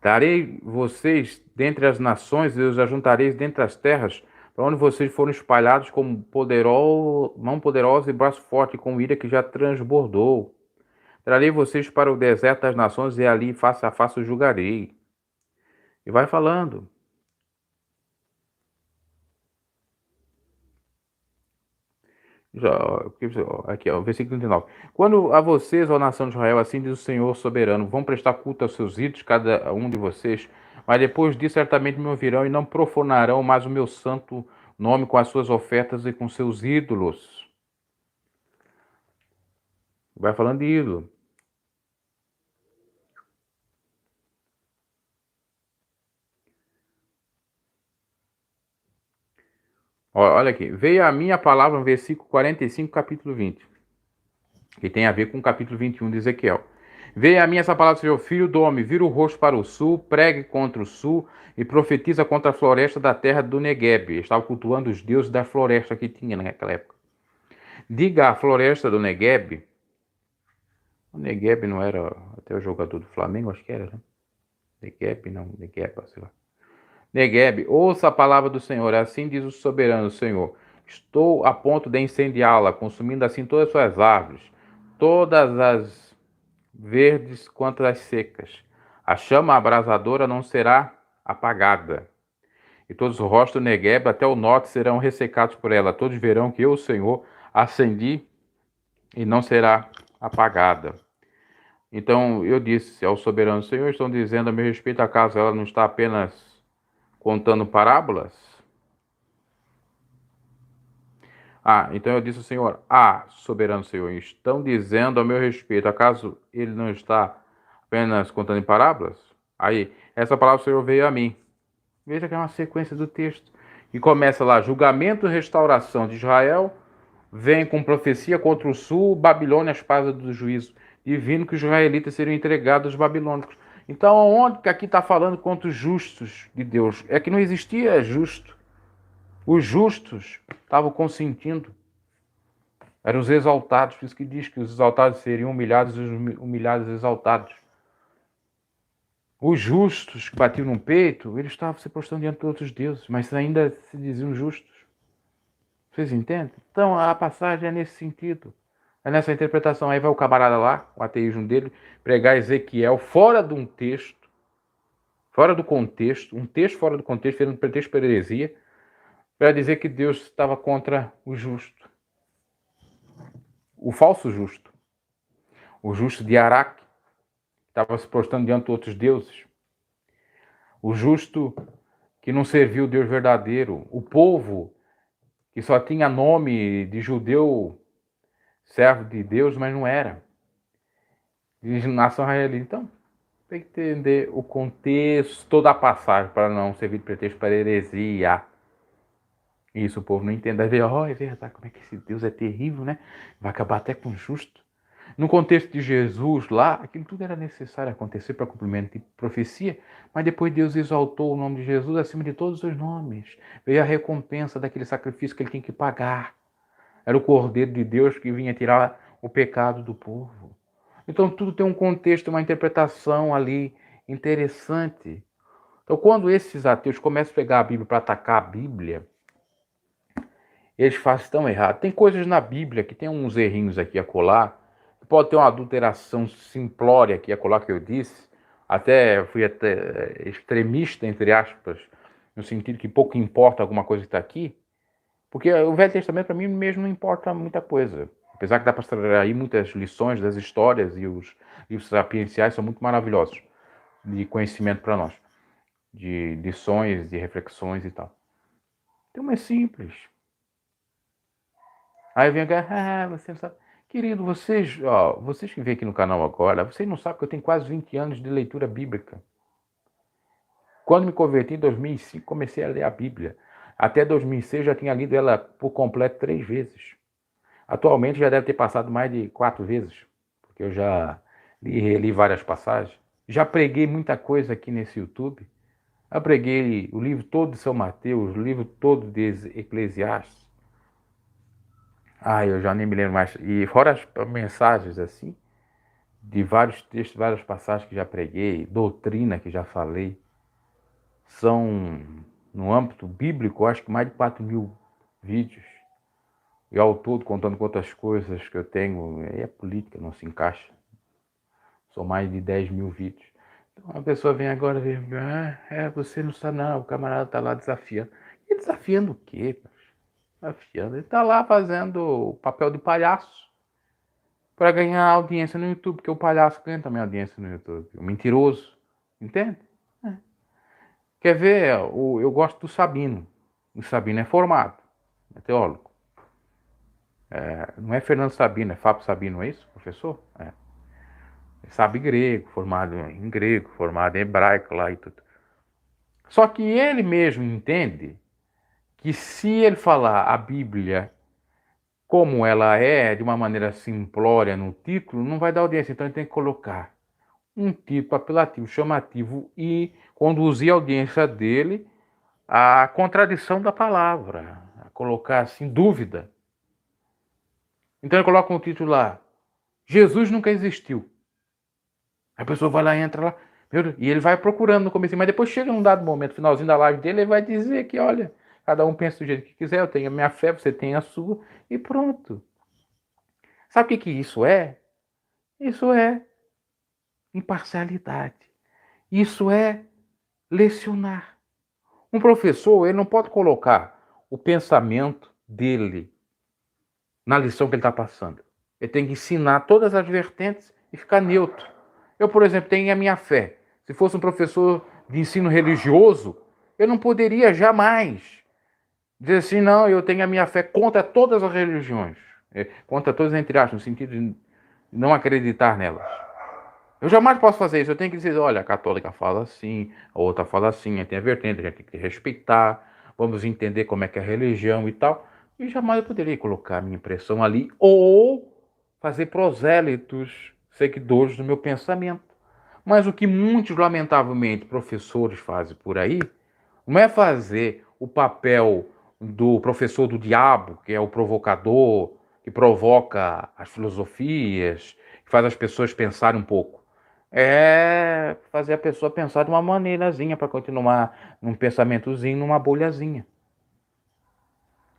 Darei vocês dentre as nações e os ajuntarei dentre as terras, para onde vocês foram espalhados com mão poderosa e braço forte, com ira que já transbordou. Trarei vocês para o deserto das nações e ali face a face os julgarei. E vai falando. Aqui, ó, versículo 39. Quando a vocês, ó nação de Israel, assim diz o Senhor soberano, vão prestar culto aos seus ídolos, cada um de vocês, mas depois disso certamente me ouvirão e não profanarão mais o meu santo nome com as suas ofertas e com seus ídolos. Vai falando de ídolo. Olha aqui, veio a minha palavra no versículo 45, capítulo 20, que tem a ver com o capítulo 21 de Ezequiel. Veio a mim essa palavra, Senhor, filho do homem, vira o rosto para o sul, pregue contra o sul e profetiza contra a floresta da terra do Negueb. Estava cultuando os deuses da floresta que tinha naquela época. Diga à floresta do Negueb, o Negueb não era até o jogador do Flamengo, acho que era, né? Negueb, não, Negueb, sei lá. Negueb, ouça a palavra do Senhor, assim diz o soberano Senhor. Estou a ponto de incendiá-la, consumindo assim todas as suas árvores, todas as verdes quanto as secas. A chama abrasadora não será apagada. E todos os rostos do Negueb até o norte serão ressecados por ela. Todos verão que eu, o Senhor, acendi e não será apagada. Então eu disse ao soberano Senhor, estão dizendo a meu respeito, acaso ela não está apenas contando parábolas? Então eu disse ao Senhor, soberano Senhor, estão dizendo a meu respeito, acaso ele não está apenas contando em parábolas? Aí, essa palavra do Senhor veio a mim. Veja que é uma sequência do texto. E começa lá, julgamento e restauração de Israel, vem com profecia contra o sul, Babilônia, a espada do juízo divino, que os israelitas seriam entregados aos babilônicos. Então, onde que aqui está falando contra os justos de Deus? É que não existia justo. Os justos estavam consentindo. Eram os exaltados, por isso que diz que os exaltados seriam humilhados e os humilhados exaltados. Os justos que batiam no peito, eles estavam se prostrando diante de outros deuses, mas ainda se diziam justos. Vocês entendem? Então a passagem é nesse sentido. É nessa interpretação. Aí vai o camarada lá, o ateísmo dele, pregar Ezequiel fora de um texto, fora do contexto, um texto fora do contexto, fazendo pretexto para heresia, para dizer que Deus estava contra o justo. O falso justo. O justo de Araque, estava se prostrando diante de outros deuses. O justo que não serviu o Deus verdadeiro. O povo que só tinha nome de judeu, servo de Deus, mas não era. De nação israelita. Então, tem que entender o contexto, toda a passagem, para não servir de pretexto para heresia. Isso o povo não entende. Aí vê, é verdade, como é que esse Deus é terrível, né? Vai acabar até com o justo. No contexto de Jesus lá, aquilo tudo era necessário acontecer para cumprimento de profecia, mas depois Deus exaltou o nome de Jesus acima de todos os nomes. Veio a recompensa daquele sacrifício que ele tinha que pagar. Era o Cordeiro de Deus que vinha tirar o pecado do povo. Então tudo tem um contexto, uma interpretação ali interessante. Então quando esses ateus começam a pegar a Bíblia para atacar a Bíblia, eles fazem tão errado. Tem coisas na Bíblia que tem uns errinhos aqui a colar, pode ter uma adulteração simplória aqui a colar que eu disse, fui até extremista, entre aspas, no sentido que pouco importa alguma coisa que está aqui, porque o Velho Testamento para mim mesmo não importa muita coisa. Apesar que dá para extrair muitas lições das histórias e os livros sapienciais são muito maravilhosos de conhecimento para nós, de lições, de reflexões e tal. Então é simples. Aí vem a você não sabe. Querido, vocês que vêm aqui no canal agora, vocês não sabem que eu tenho quase 20 anos de leitura bíblica. Quando me converti em 2005, comecei a ler a Bíblia. Até 2006 já tinha lido ela por completo 3 vezes. Atualmente já deve ter passado mais de 4 vezes, porque eu já li e reli várias passagens. Já preguei muita coisa aqui nesse YouTube. Eu preguei o livro todo de São Mateus, o livro todo de Eclesiastes. Eu já nem me lembro mais. E fora as mensagens assim, de vários textos, várias passagens que já preguei, doutrina que já falei, são, no âmbito bíblico, acho que mais de 4.000 vídeos. E ao todo, contando quantas coisas que eu tenho, aí é política, não se encaixa. São mais de 10.000 vídeos. Então a pessoa vem agora e diz, você não sabe não, o camarada tá lá desafiando. E desafiando o quê? Desafiando. Ele tá lá fazendo o papel de palhaço para ganhar audiência no YouTube, porque o palhaço ganha também audiência no YouTube. O mentiroso. Entende? É. Quer ver? Eu gosto do Sabino. O Sabino é formado, é teólogo. Não é Fernando Sabino, é Fábio Sabino, é isso, professor? É. Ele sabe grego, formado em hebraico lá e tudo. Só que ele mesmo entende que se ele falar a Bíblia como ela é, de uma maneira simplória no título, não vai dar audiência. Então ele tem que colocar um título apelativo, chamativo e conduzir a audiência dele à contradição da palavra, a colocar assim dúvida. Então ele coloca um título lá: Jesus nunca existiu. A pessoa vai lá, entra lá, meu Deus, e ele vai procurando no começo, mas depois chega num dado momento, finalzinho da live dele, ele vai dizer que, olha, cada um pensa do jeito que quiser, eu tenho a minha fé, você tem a sua, e pronto. Sabe o que isso é? Isso é imparcialidade. Isso é lecionar. Um professor, ele não pode colocar o pensamento dele na lição que ele está passando. Ele tem que ensinar todas as vertentes e ficar neutro. Eu, por exemplo, tenho a minha fé. Se fosse um professor de ensino religioso, eu não poderia jamais dizer assim, não, eu tenho a minha fé contra todas as religiões. Contra todas, entre aspas, no sentido de não acreditar nelas. Eu jamais posso fazer isso. Eu tenho que dizer, olha, a católica fala assim, a outra fala assim, tem a vertente, a gente tem que respeitar, vamos entender como é que é a religião e tal. E jamais eu poderia colocar a minha impressão ali ou fazer prosélitos, seguidores do meu pensamento. Mas o que muitos, lamentavelmente, professores fazem por aí, não é fazer o papel do professor do diabo, que é o provocador, que provoca as filosofias, que faz as pessoas pensarem um pouco. É fazer a pessoa pensar de uma maneirazinha para continuar num pensamentozinho, numa bolhazinha.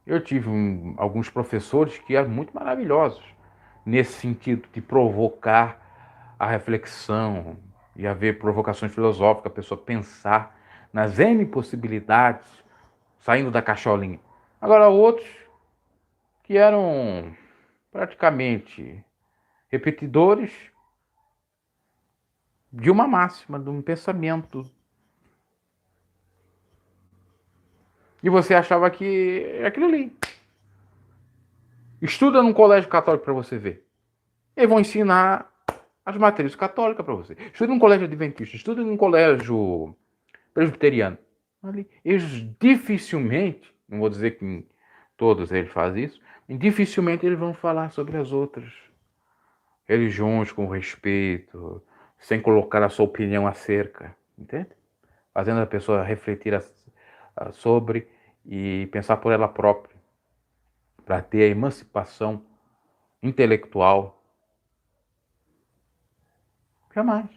Eu tive alguns professores que eram muito maravilhosos nesse sentido de provocar a reflexão e haver provocações filosóficas, a pessoa pensar nas N possibilidades, saindo da cacholinha. Agora, outros que eram praticamente repetidores de uma máxima, de um pensamento. E você achava que é aquilo ali. Estuda num colégio católico para você ver. Eles vão ensinar as matérias católicas para você. Estuda num colégio adventista, estuda num colégio presbiteriano. Eles dificilmente, não vou dizer que todos eles fazem isso, dificilmente eles vão falar sobre as outras religiões com respeito, sem colocar a sua opinião acerca, entende? Fazendo a pessoa refletir sobre e pensar por ela própria, para ter a emancipação intelectual. Jamais.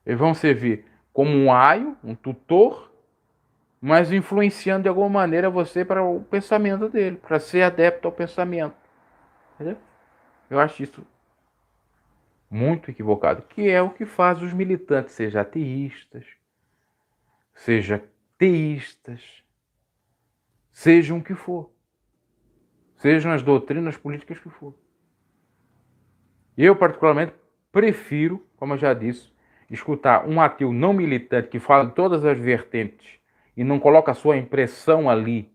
Eles vão servir como um aio, um tutor, mas influenciando de alguma maneira você para o pensamento dele, para ser adepto ao pensamento. Entendeu? Eu acho isso muito equivocado, que é o que faz os militantes, seja ateístas, seja teístas, sejam o que for, sejam as doutrinas políticas que for. Eu, particularmente, prefiro, como eu já disse, escutar um ateu não militante que fala de todas as vertentes e não coloca a sua impressão ali,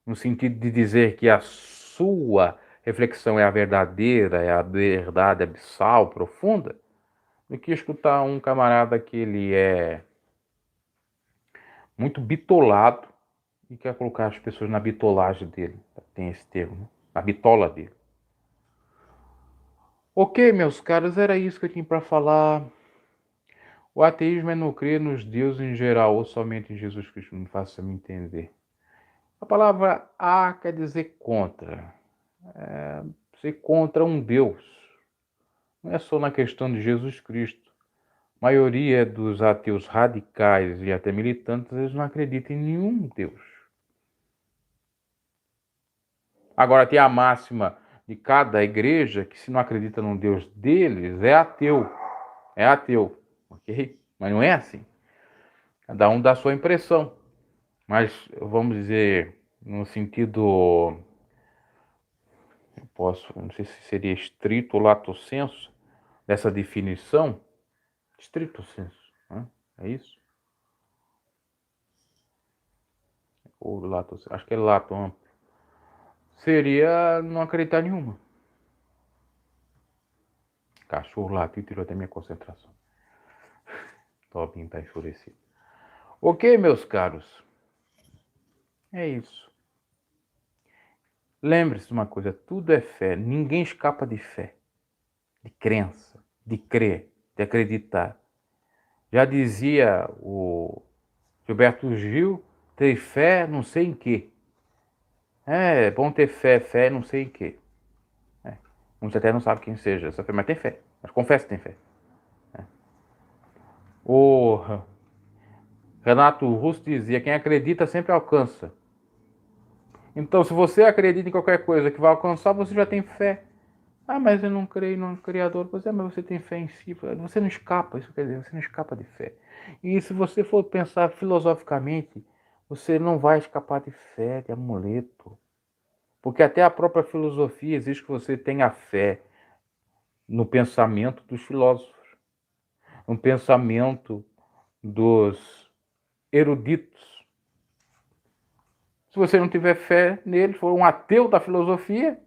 no sentido de dizer que a sua reflexão é a verdadeira, é a verdade abissal, profunda, do que escutar um camarada que ele é muito bitolado e quer colocar as pessoas na bitolagem dele. Tem esse termo, né? Na bitola dele. Ok, meus caros, era isso que eu tinha para falar. O ateísmo é não crer nos deuses em geral ou somente em Jesus Cristo, não faça me entender. A palavra a quer dizer contra. ser contra um Deus. Não é só na questão de Jesus Cristo. A maioria dos ateus radicais e até militantes, eles não acreditam em nenhum Deus. Agora tem a máxima de cada igreja que se não acredita num Deus deles, é ateu. É ateu, ok? Mas não é assim. Cada um dá a sua impressão. Mas, vamos dizer, no sentido, não sei se seria estrito ou lato sensu, dessa definição, estrito sensu, né? É isso? Ou lato, acho que é lato amplo. Seria não acreditar nenhuma. Cachorro latindo tirou até minha concentração. Tobinho tá enfurecido. Ok, meus caros. É isso. Lembre-se de uma coisa, tudo é fé. Ninguém escapa de fé, de crença, de crer, de acreditar. Já dizia o Gilberto Gil, ter fé não sei em quê. É bom ter fé, fé não sei em quê. Muitos até não sabem quem seja essa fé, mas tem fé. Mas confessa que tem fé. O Renato Russo dizia, quem acredita sempre alcança. Então, se você acredita em qualquer coisa que vai alcançar, você já tem fé. Ah, mas eu não creio no Criador. Pois é, mas você tem fé em si. Você não escapa, isso quer dizer, você não escapa de fé. E se você for pensar filosoficamente, você não vai escapar de fé, de amuleto. Porque até a própria filosofia exige que você tenha fé no pensamento dos filósofos, no pensamento dos eruditos. Se você não tiver fé neles, for um ateu da filosofia,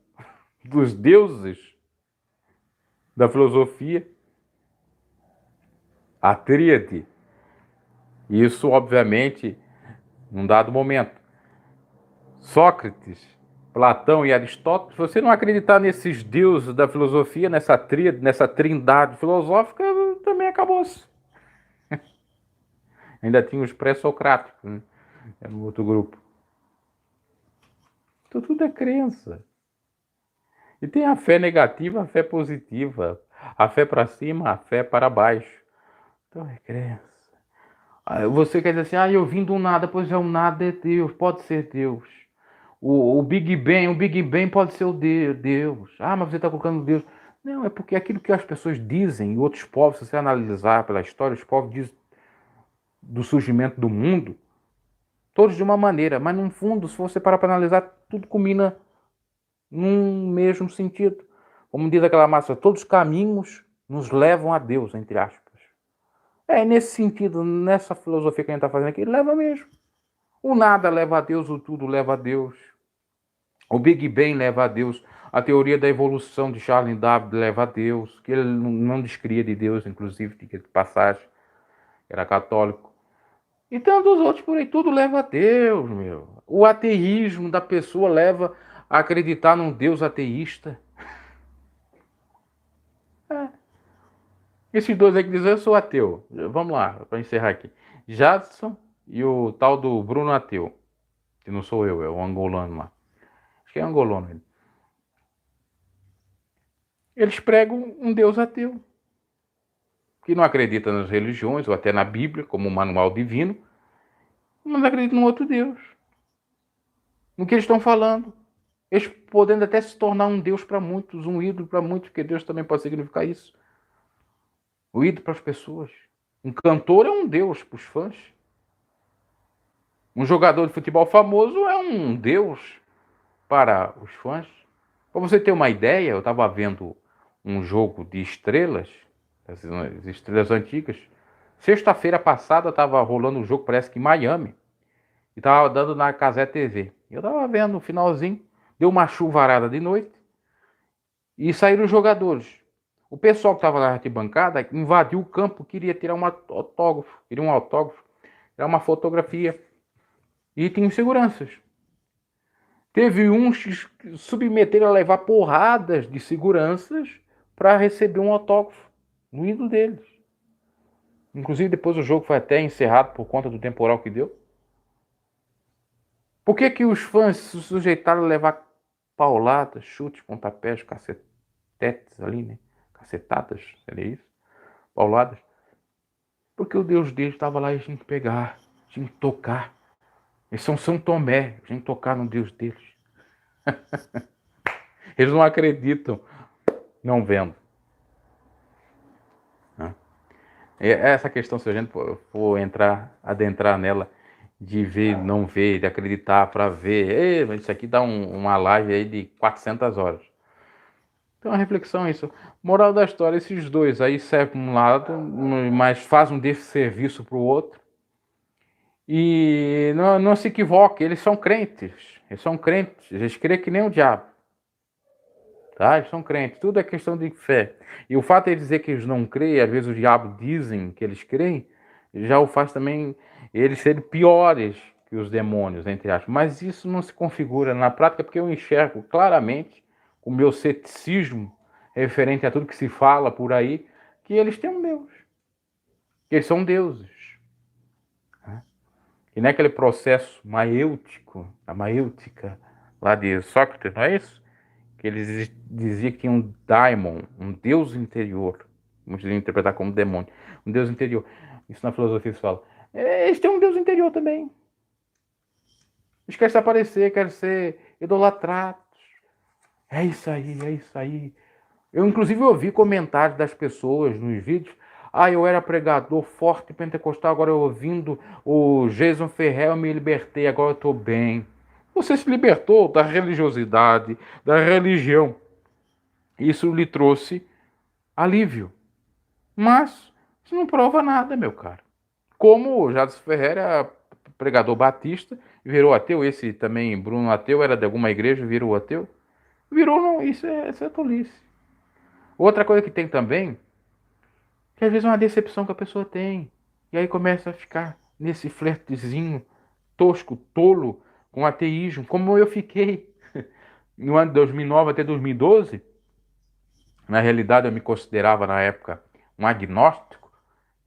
dos deuses da filosofia, a tríade. Isso, obviamente, num dado momento. Sócrates, Platão e Aristóteles, se você não acreditar nesses deuses da filosofia, nessa tríade, nessa trindade filosófica, também acabou-se. Ainda tinha os pré-socráticos, né? Era um outro grupo. Então tudo é crença. E tem a fé negativa, a fé positiva. A fé para cima, a fé para baixo. Então é crença. Você quer dizer assim, eu vim do nada, pois é, o nada é Deus, pode ser Deus. O Big Bang pode ser o Deus. Ah, mas você está colocando Deus. Não, é porque aquilo que as pessoas dizem, e outros povos, se você analisar pela história, os povos dizem do surgimento do mundo, todos de uma maneira, mas no fundo, se você parar para analisar, tudo combina num mesmo sentido. Como diz aquela máxima, todos os caminhos nos levam a Deus, entre aspas. É nesse sentido, nessa filosofia que a gente está fazendo aqui, leva mesmo. O nada leva a Deus, o tudo leva a Deus. O Big Bang leva a Deus. A teoria da evolução de Charles Darwin leva a Deus, que ele não descria de Deus, inclusive, de passagem, era católico. E tantos outros por aí, tudo leva a Deus, meu. O ateísmo da pessoa leva a acreditar num Deus ateísta. Esses dois aí que dizem, eu sou ateu. Vamos lá, para encerrar aqui. Jadson e o tal do Bruno Ateu. Que não sou eu, é o angolano lá. Acho que é angolano ele. Eles pregam um Deus ateu. Que não acredita nas religiões, ou até na Bíblia, como um manual divino. Mas acredita num outro Deus. No que eles estão falando. Eles podendo até se tornar um Deus para muitos, um ídolo para muitos, porque Deus também pode significar isso. O ídolo para as pessoas. Um cantor é um Deus para os fãs. Um jogador de futebol famoso é um Deus para os fãs. Para você ter uma ideia, eu estava vendo um jogo de estrelas, as estrelas antigas. Sexta-feira passada estava rolando um jogo, parece que em Miami, e estava dando na Cazé TV. Eu estava vendo no finalzinho, deu uma chuvarada de noite e saíram os jogadores. O pessoal que estava na arquibancada invadiu o campo, queria tirar um autógrafo, tirar uma fotografia. E tinha seguranças. Teve uns que submeteram a levar porradas de seguranças para receber um autógrafo no ídolo deles. Inclusive, depois o jogo foi até encerrado por conta do temporal que deu. Por que os fãs se sujeitaram a levar pauladas, chutes, pontapés, cacetetes ali, né? Cacetadas, seria isso? Pauladas. Porque o Deus deles estava lá e a gente pegar, a gente tocar. Eles são São Tomé, a gente tocar no Deus deles. Eles não acreditam, não vendo. Essa questão, se a gente for adentrar nela, de ver, não ver, de acreditar para ver, isso aqui dá uma live aí de 400 horas. Então a reflexão é isso. Moral da história, esses dois aí servem para um lado, mas fazem um desserviço para o outro. E não se equivoque, eles são crentes. Eles são crentes, eles creem que nem o diabo. Tá? Eles são crentes, tudo é questão de fé. E o fato de dizer que eles não creem, às vezes o diabo dizem que eles creem, já o faz também eles serem piores que os demônios, entre aspas. Mas isso não se configura na prática porque eu enxergo claramente o meu ceticismo referente a tudo que se fala por aí, que eles têm um Deus. Que eles são deuses. E não é aquele processo maêutico, a maêutica lá de Sócrates, não é isso? Que eles diziam que tinha um daimon, um deus interior. Muitos iam interpretar como demônio. Um deus interior. Isso na filosofia se fala. Eles têm um deus interior também. Eles querem se aparecer, querem ser idolatrados. É isso aí, é isso aí. Eu, inclusive, ouvi comentários das pessoas nos vídeos. Eu era pregador forte pentecostal, agora eu ouvindo o Jason Ferrer, eu me libertei, agora eu estou bem. Você se libertou da religiosidade, da religião. Isso lhe trouxe alívio. Mas isso não prova nada, meu caro. Como o Jason Ferrer era pregador batista, virou ateu, esse também, Bruno ateu, era de alguma igreja, virou ateu. Virou, não, isso é tolice. Outra coisa que tem também, que às vezes é uma decepção que a pessoa tem. E aí começa a ficar nesse flertezinho tosco, tolo, com ateísmo, como eu fiquei no ano de 2009 até 2012. Na realidade, eu me considerava, na época, um agnóstico.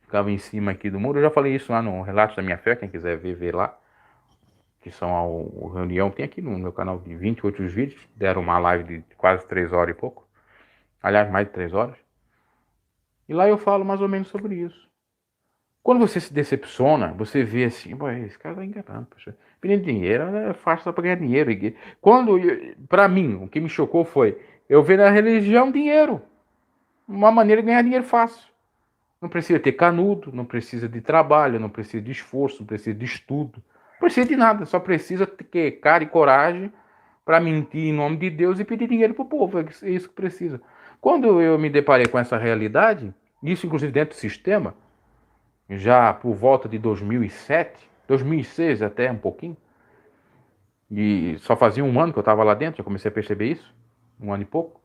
Ficava em cima aqui do muro. Eu já falei isso lá no Relatos da Minha Fé, quem quiser ver, vê lá. Que são a reunião, tem aqui no meu canal de 20 outros vídeos. Deram uma live de quase 3 horas e pouco. Aliás, mais de 3 horas. E lá eu falo mais ou menos sobre isso. Quando você se decepciona, você vê assim, esse cara tá enganando, poxa. Pedindo dinheiro é fácil só para ganhar dinheiro. Quando, para mim, o que me chocou foi eu ver na religião dinheiro. Uma maneira de ganhar dinheiro fácil. Não precisa ter canudo, não precisa de trabalho, não precisa de esforço, não precisa de estudo. Não precisa de nada, só precisa ter cara e coragem para mentir em nome de Deus e pedir dinheiro para o povo. É isso que precisa. Quando eu me deparei com essa realidade, isso inclusive dentro do sistema, já por volta de 2007, 2006 até um pouquinho, e só fazia um ano que eu estava lá dentro, já comecei a perceber isso, um ano e pouco,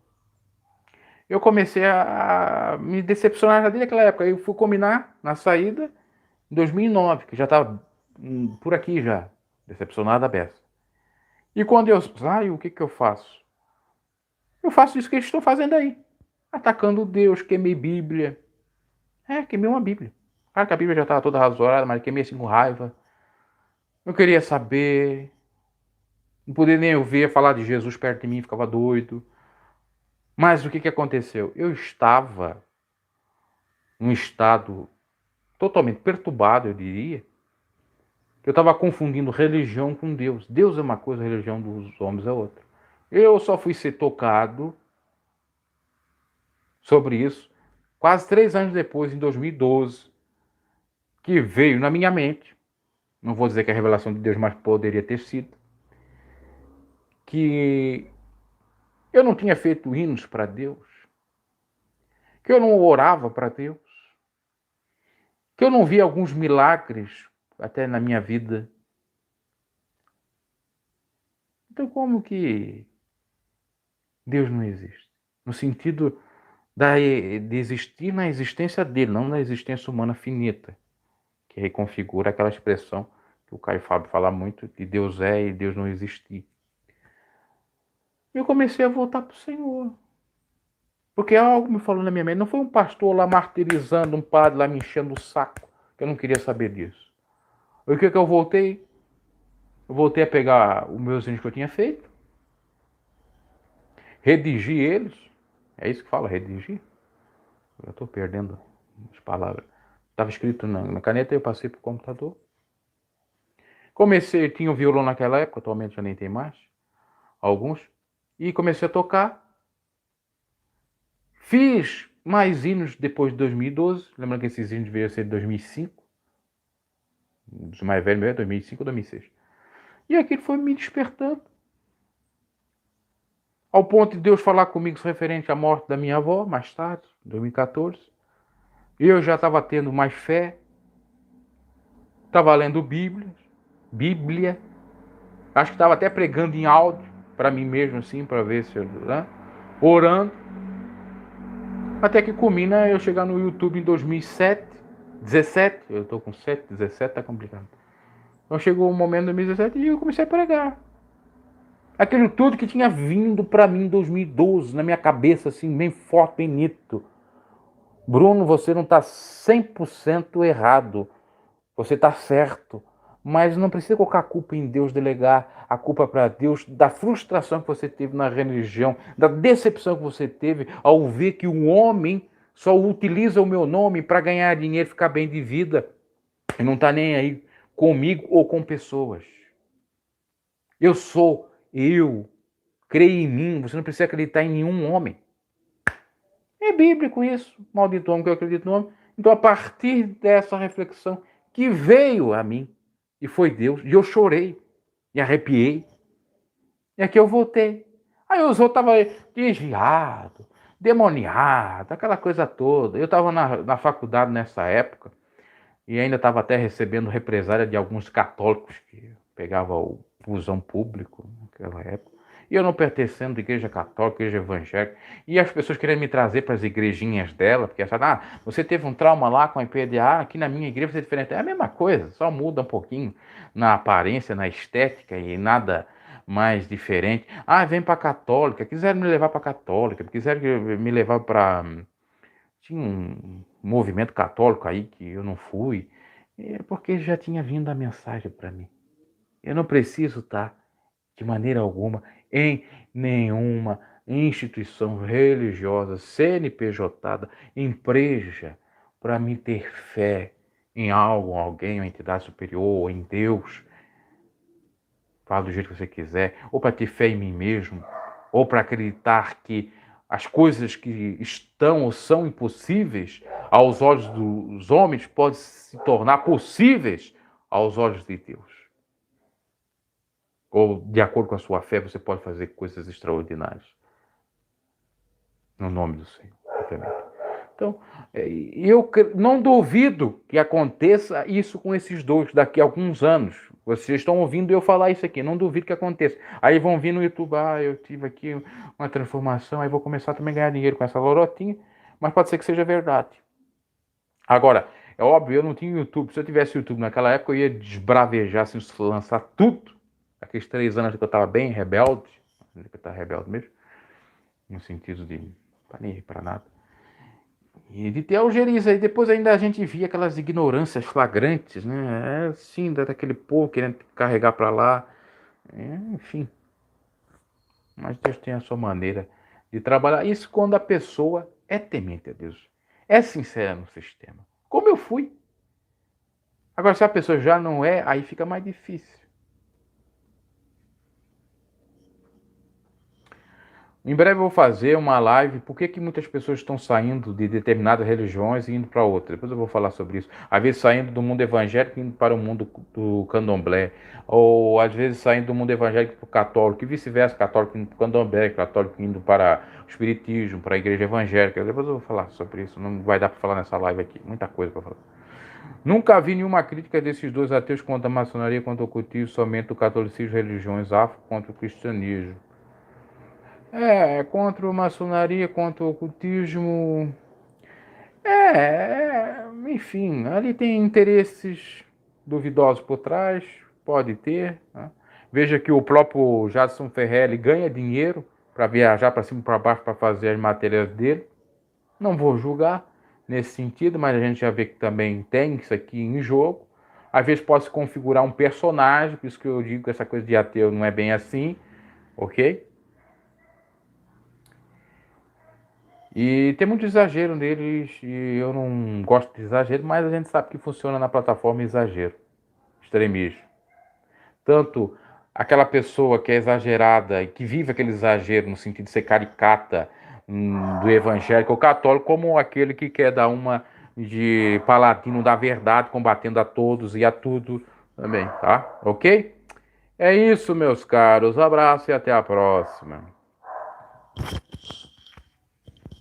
eu comecei a me decepcionar desde aquela época. Eu fui combinar na saída em 2009, que já estava por aqui já, decepcionado a beça. E quando eu saio, o que eu faço? Eu faço isso que eles estão fazendo aí. Atacando Deus, queimei Bíblia. Queimei uma Bíblia. Claro que a Bíblia já estava toda razoada, mas queimei assim com raiva. Eu queria saber. Não podia nem ouvir falar de Jesus perto de mim, ficava doido. Mas o que aconteceu? Eu estava num estado totalmente perturbado, eu diria. Eu estava confundindo religião com Deus. Deus é uma coisa, a religião dos homens é outra. Eu só fui ser tocado sobre isso quase 3 anos depois, em 2012, que veio na minha mente, não vou dizer que é a revelação de Deus, mas poderia ter sido, que eu não tinha feito hinos para Deus, que eu não orava para Deus, que eu não via alguns milagres até na minha vida. Então como que Deus não existe? No sentido de existir na existência dele, não na existência humana finita, que reconfigura aquela expressão que o Caio Fábio fala muito, de Deus é e Deus não existir. Eu comecei a voltar para o Senhor. Porque algo me falou na minha mente. Não foi um pastor lá martirizando, um padre lá me enchendo o saco, que eu não queria saber disso. O que eu voltei? Eu voltei a pegar os meus hinos que eu tinha feito. redigir eles. É isso que fala, redigir? Eu estou perdendo as palavras. Estava escrito na caneta e eu passei para o computador. Comecei, tinha o violão naquela época, atualmente já nem tem mais, alguns, e comecei a tocar. Fiz mais hinos depois de 2012, lembrando que esses hinos deveriam ser de 2005, os mais velhos mesmo, 2005 ou 2006. E aquilo foi me despertando. Ao ponto de Deus falar comigo referente à morte da minha avó, mais tarde, 2014. E eu já estava tendo mais fé, estava lendo Bíblia. Acho que estava até pregando em áudio para mim mesmo, assim, para ver se eu, né? Orando. Até que culmina eu chegar no YouTube em 2007, 17. Eu estou com 7, 17, tá complicado. Então chegou o momento de 2017 e eu comecei a pregar. Aquilo tudo que tinha vindo para mim em 2012, na minha cabeça, assim, bem forte, bem nítido. Bruno, você não está 100% errado. Você está certo. Mas não precisa colocar a culpa em Deus, delegar a culpa para Deus da frustração que você teve na religião, da decepção que você teve ao ver que um homem só utiliza o meu nome para ganhar dinheiro, ficar bem de vida e não está nem aí comigo ou com pessoas. Eu sou eu. Creia em mim. Você não precisa acreditar em nenhum homem. É bíblico isso. Maldito homem que eu acredito no homem. Então, a partir dessa reflexão que veio a mim, e foi Deus, e eu chorei, e arrepiei, e aqui eu voltei. Aí os outros estavam desviados, demoniados, aquela coisa toda. Eu estava na faculdade nessa época, e ainda estava até recebendo represália de alguns católicos que pegavam o busão público naquela época. E eu não pertencendo à igreja católica, igreja evangélica. E as pessoas querendo me trazer para as igrejinhas dela, porque acharam, você teve um trauma lá com a IPDA, aqui na minha igreja vai ser diferente. É a mesma coisa, só muda um pouquinho na aparência, na estética e nada mais diferente. Vem para a católica, quiseram me levar para a católica, quiseram me levar para... Tinha um movimento católico aí que eu não fui, porque já tinha vindo a mensagem para mim. Eu não preciso estar, de maneira alguma, em nenhuma instituição religiosa, CNPJ, empresa, para me ter fé em algo, alguém, uma entidade superior, ou em Deus. Fala do jeito que você quiser, ou para ter fé em mim mesmo, ou para acreditar que as coisas que estão ou são impossíveis aos olhos dos homens podem se tornar possíveis aos olhos de Deus. Ou, de acordo com a sua fé, você pode fazer coisas extraordinárias. No nome do Senhor, obviamente. Então, eu não duvido que aconteça isso com esses dois daqui a alguns anos. Vocês estão ouvindo eu falar isso aqui, não duvido que aconteça. Aí vão vir no YouTube, eu tive aqui uma transformação, aí vou começar também a ganhar dinheiro com essa lorotinha, mas pode ser que seja verdade. Agora, é óbvio, eu não tinha YouTube. Se eu tivesse YouTube naquela época, eu ia desbravejar, assim, lançar tudo. Aqueles 3 anos que eu estava bem rebelde, que eu estava rebelde mesmo, no sentido de nem ir para nada. E de ter algerias aí, depois ainda a gente via aquelas ignorâncias flagrantes, né? Sim, daquele povo querendo carregar para lá. Enfim. Mas Deus tem a sua maneira de trabalhar. Isso quando a pessoa é temente a Deus. É sincera no sistema. Como eu fui. Agora, se a pessoa já não é, aí fica mais difícil. Em breve eu vou fazer uma live, por que muitas pessoas estão saindo de determinadas religiões e indo para outras. Depois eu vou falar sobre isso. Às vezes saindo do mundo evangélico e indo para o mundo do candomblé. Ou às vezes saindo do mundo evangélico para o católico e vice-versa, católico indo para o candomblé, católico indo para o espiritismo, para a igreja evangélica. Depois eu vou falar sobre isso, não vai dar para falar nessa live aqui, muita coisa para falar. Nunca vi nenhuma crítica desses dois ateus contra a maçonaria, contra o ocultismo, somente o catolicismo, religiões afro contra o cristianismo. Contra a maçonaria, contra o ocultismo. Enfim, ali tem interesses duvidosos por trás, pode ter. Né? Veja que o próprio Jadson Ferrelli ganha dinheiro para viajar para cima e para baixo para fazer as matérias dele. Não vou julgar nesse sentido, mas a gente já vê que também tem isso aqui em jogo. Às vezes pode se configurar um personagem, por isso que eu digo que essa coisa de ateu não é bem assim, ok? E tem muito exagero neles, e eu não gosto de exagero, mas a gente sabe que funciona na plataforma exagero, extremismo. Tanto aquela pessoa que é exagerada e que vive aquele exagero no sentido de ser caricata do evangélico ou católico, como aquele que quer dar uma de paladino da verdade, combatendo a todos e a tudo também, tá? Ok? É isso, meus caros. Abraço e até a próxima.